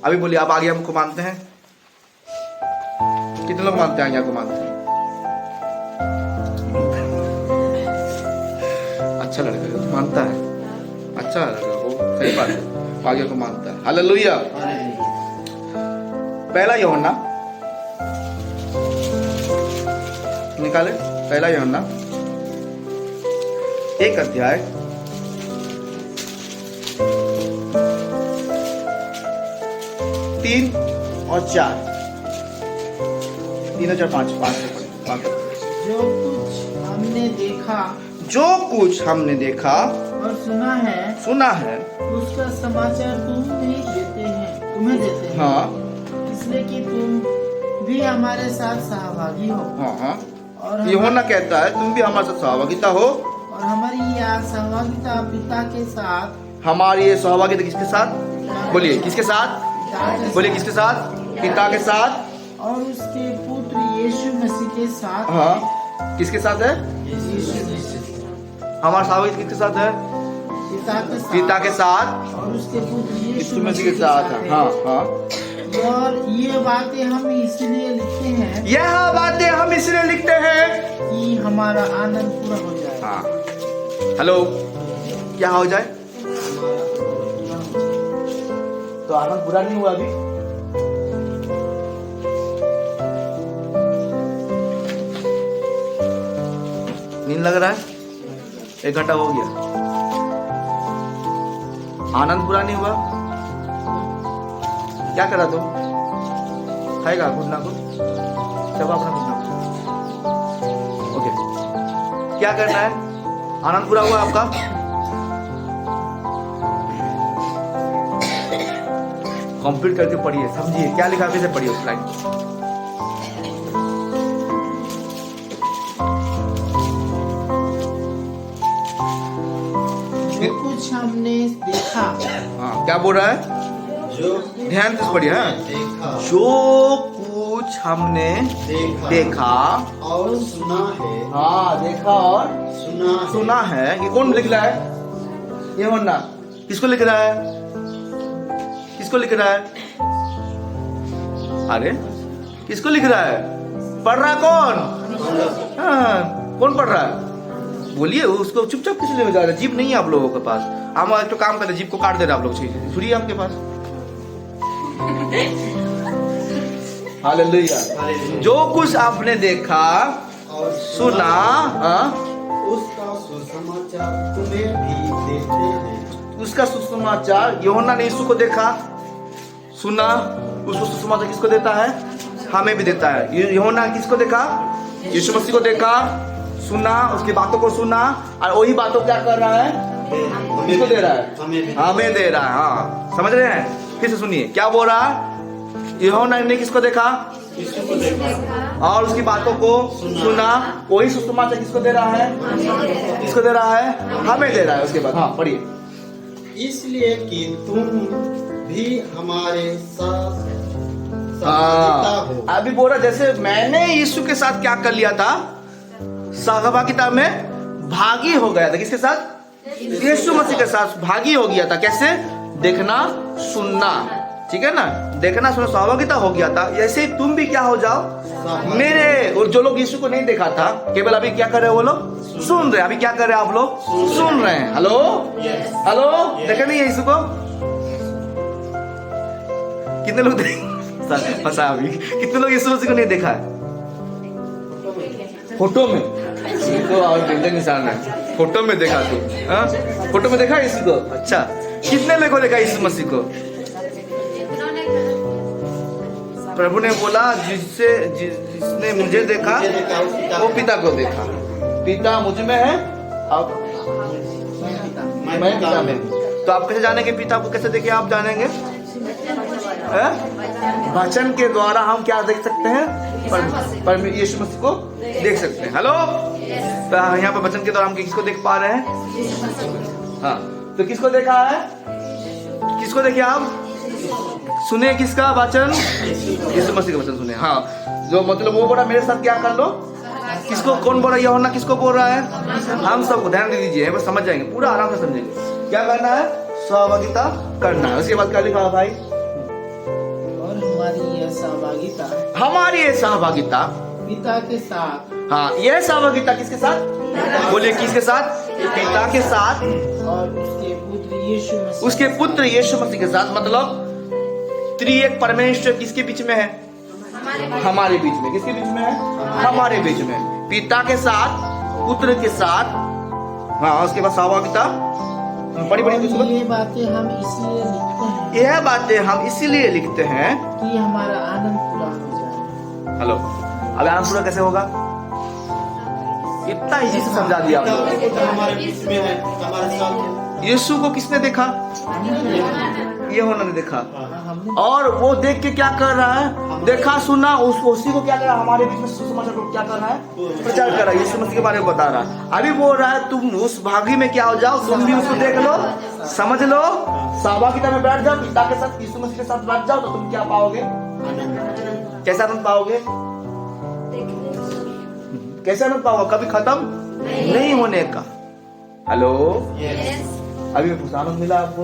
अभी बोलिए, आप आज्ञा को मानते हैं? कितने लोग मानते हैं? आज्ञा को मानते हैं? अच्छा लड़का है, मानता है, अच्छा लड़का वो, सही बात है, आज्ञा को मानता है। हालेलुया। पहला यूहन्ना निकाले, पहला यूहन्ना 1 अध्याय 3 और 4, 3 और 4, 5 जो कुछ हमने देखा जो कुछ हमने देखा और सुना है उसका समाचार तुम्हें देते हैं हाँ इसलिए कि तुम भी हमारे साथ सहभागी हो। हाँ और यूहन्ना कहता है तुम भी हमारे साथ सहभागिता हो। और हमारी यह सहभागिता पिता के साथ। हमारी ये सहभागिता किसके साथ? बोलिए किसके साथ? बोलिए किसके साथ? पिता के साथ और उसके पुत्र यीशु मसीह के साथ। हाँ, किसके साथ है? हमारा सहभागिता किसके साथ है? पिता के साथ और उसके पुत्र यीशु मसीह के साथ है। हाँ हाँ। और ये बातें हम इसलिए लिखते हैं, यह बातें हम इसलिए लिखते हैं कि हमारा आनंद पूरा हो जाए। हाँ। हेलो, क्या हो जाए? तो आनंद पूरा नहीं हुआ अभी। नींद लग रहा है? 1 घंटा हो गया, आनंद पूरा नहीं हुआ। क्या करा तुम? खाएगा घुटना को? जब अपना घुटना को। ओके, क्या करना है? आनंद पूरा हुआ आपका? कंप्लीट करके पढ़िए, समझिए क्या लिखा है, से पढ़िए उस लाइन। जो कुछ हमने देखा। हाँ, क्या बोल रहा है? ध्यान से पढ़िए। हाँ, जो कुछ हमने देखा और सुना है। हाँ, देखा और सुना है। ये कौन लिख रहा है? ये यूहन्ना। किसको लिख रहा है? किसको लिख रहा है? अरे किसको लिख रहा है? पढ़ रहा कौन? हाँ, कौन पढ़ रहा है? बोलिए, उसको चुपचाप किसी ले जा रहा है? जीप नहीं है आप लोगों के पास। हम एक तो काम करते, जीप को काट दे रहे आप लोग। छुरी है आपके पास? हालेलुया। जो कुछ आपने देखा और सुना, उसका सुसमाचार तुम्हें भी देते हैं। उसका सुसमाचार। यूहन्ना ने यीशु को देखा, सुना, उसको सुसमाचार किसको देता है? हमें भी देता है। यूहन्ना किसको देखा? यीशु मसीह को देखा, सुना, उसकी बातों को सुना, और वही बातों क्या कर रहा है? किसको दे रहा है? हमें दे रहा है। हाँ, समझ रहे हैं? फिर से सुनिए, क्या बोल रहा है? यूहन्ना ने किसको देखा? और उसकी बातों को सुना, वही सुसमाचार किसको दे रहा है? किसको दे रहा है? हमें दे रहा है। उसके बाद हाँ पढ़िए। इसलिए कि तुम भी हमारे साथ सहभागिता हो। अभी बोल रहा, जैसे मैंने यीशु के साथ क्या कर लिया था? सहभागिता में भागी हो गया था। किसके साथ? यीशु मसीह के साथ भागी हो गया था। कैसे? देखना, सुनना, ठीक है ना, देखना सुना सहभागिता हो गया था, ऐसे ही तुम भी क्या हो जाओ मेरे। और जो लोग यीशु को नहीं देखा था, केवल अभी क्या कर रहे हैं वो लोग, सुन रहे हैं। अभी क्या कर रहे हैं आप लोग, सुन रहे हैं। हेलो हेलो, देखा नहीं है यीशु को? कितने लोग फंसा अभी, कितने लोग यीशु मसीह को नहीं देखा है? फोटो में तो और निशान है, फोटो में देखा तू, हाँ फोटो में देखा यीशु को? अच्छा, कितने लोगों को देखा यीशु मसीह को? प्रभु ने बोला जिसने मुझे देखा वो पिता को देखा, पिता मुझ में है अब मैं पिता में। तो आप कैसे जानेंगे पिता को? कैसे देखे आप जानेंगे? वचन के द्वारा हम क्या देख सकते हैं? पर यीशु मसीह को देख सकते हैं। हेलो, तो यहाँ पर वचन के द्वारा हम किसको देख पा रहे हैं? हाँ, तो किसको देखा है? किसको देखे आप? सुने किसका वचन? यीशु मसीह का वचन सुने। हाँ, जो मतलब वो बोला मेरे साथ क्या कर लो, किसको कौन बोल रहा है? यूहन्ना किसको बोल रहा है? हम सबको। ध्यान दे दीजिए, बस समझ जाएंगे, पूरा आराम से समझेंगे। क्या करना है? सहभागिता करना है। उसके बाद क्या लिखा है भाई? और हमारी यह सहभागिता, हमारी ये सहभागिता पिता के साथ। हाँ, यह सहभागिता किसके साथ? बोलिए किसके साथ? पिता के साथ और उसके पुत्र यीशु मसीह, उसके पुत्र यीशु मसीह के साथ। मतलब त्रिएक परमेश्वर किसके बीच में है? हमारे बीच में। किसके बीच में है? हमारे बीच में। पिता के साथ, पुत्र के साथ। हाँ, उसके बाद सहभागिता बड़ी बड़ी। ये बातें हम इसलिए लिखते हैं, यह बातें हम इसीलिए लिखते हैं कि हमारा आनंद पूरा हो जाए। हेलो, अब आनंद पूरा कैसे होगा? इतना इजी से समझा दिया आपको। हमारे बीच में है, हमारे साथ। यीशु को किसने देखा? ये होना नहीं देखा। हमने और वो देख के क्या कर रहा है? देखा सुना, उसी को क्या कर रहा है? हमारे बीच में सुसमाचार को क्या कर रहा है? प्रचार कर रहा है। यीशु मसीह के बारे में बता रहा है। अभी बोल रहा है तुम उस भागी में क्या हो जाओ, तुम भी उसको देख लो, समझ लो, सहभागिता में बैठ जाओ, पिता के साथ, यीशु मसीह के साथ बैठ जाओ, तो तुम क्या पाओगे? कैसा आनंद पाओगे? कैसे आनंद पाओगे? कभी खत्म नहीं होने का। हेलो, अभी आनंद मिला आपको?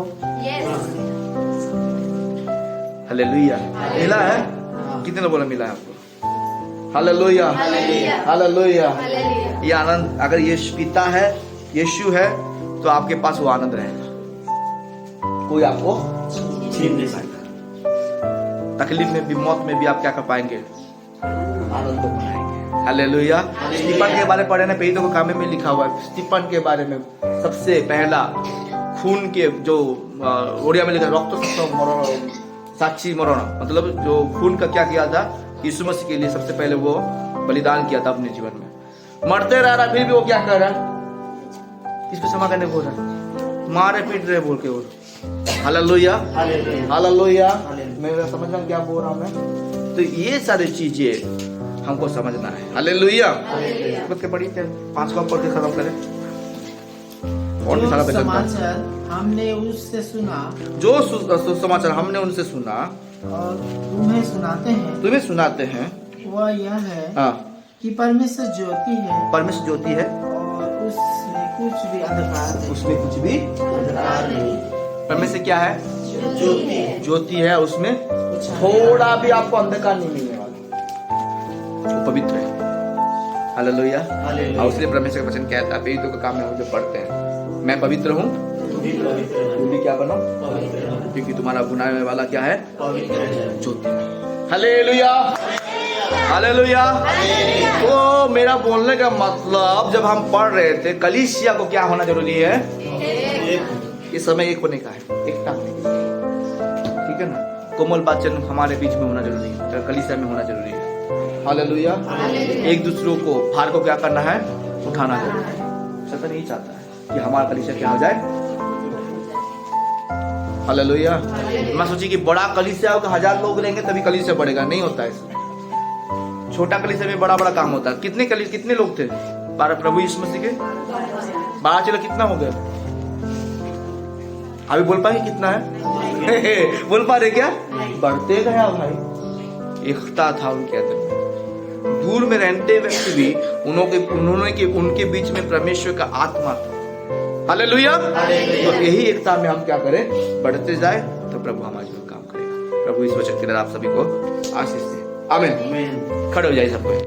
हालेलुया, मिला है? कितने लोगों ने मिला है आपको? Hallelujah, hallelujah. ये आनंद अगर यीशु पिता है, यीशु है, तो आपके पास वो आनंद रहेगा, कोई आपको छीन नहीं सकता। तकलीफ में भी, मौत में भी आप क्या कर पाएंगे? आनंद को पाएंगे। हालेलुया। स्टीफन के बारे में पढ़े ना, पेदो के काम में लिखा हुआ है स्टीफन के बारे में। सबसे पहला खून के जो ओडिया में लिखा रक्त साक्षी मरण, मतलब जो खून का क्या किया था यीशु मसीह के लिए, सबसे पहले वो बलिदान किया था अपने जीवन में। मरते रह रहा, फिर भी वो क्या कर रहा है? इस पे क्षमा करने बोल रहा है, मारे पीट रहे बोल के बोल। Hallelujah, hallelujah. मैं समझ रहा हूँ क्या बोल रहा हूँ मैं। तो ये सारी चीजें हमको समझना है। हालेलुया। बड़ी 5 का पढ़ के खत्म करें। और जो समाचार हमने उससे सुना, जो समाचार हमने उनसे सुना और तुम्हें सुनाते हैं, वह यह है कि परमेश्वर ज्योति है, परमेश्वर ज्योति है, और उसमें कुछ भी अंधकार नहीं। उसमें कुछ भी अंधकार नहीं। परमेश्वर क्या है? ज्योति है, उसमें थोड़ा भी आपको अंधकार नहीं मिलने वाला, वो पवित्र है। हालेलुया। और इसलिए परमेश्वर का वचन कहता है, पवित्र का काम है जो पढ़ते हैं, मैं पवित्र हूँ, तुम भी क्या बनो? क्योंकि तुम्हारा बुनाने वाला क्या है? ज्योति। Hallelujah, hallelujah. तो मेरा बोलने का मतलब, जब हम पढ़ रहे थे, कलीसिया को क्या होना जरूरी है? इस समय एक होने का है, एकता होने का, ठीक है ना। कोमल वचन हमारे बीच में होना जरूरी है, कलीसिया में होना जरूरी है। हालेलुया। एक दूसरों को भार को क्या करना है? उठाना जरूरी है। शैतान यही चाहता है कि हमारा कलीसिया क्या हो जाए? हालेलुया। मैं सोची कि बड़ा कलीसिया होगा, 1000 लोग रहेंगे तभी कलीसिया बढ़ेगा, नहीं होता है। छोटा कलीसिया में बड़ा बड़ा काम होता है। कितने लोग थे? 12 प्रभु यीशु मसीह के 12 चलो कितना हो गया? अभी बोल पाएंगे कितना है? बोल पा रहे क्या? बढ़ते गया भाई, एकता था उनके अंदर। दूर में रहते व्यक्ति भी उनके बीच में परमेश्वर का आत्मा था। हालेलुया। तो यही एकता में हम क्या करें? बढ़ते जाए तो प्रभु हमारे जीवन काम करेगा। प्रभु इस वचन के लिए आप सभी को आशीष दे। आमीन। आमीन। खड़े हो जाइए सबको।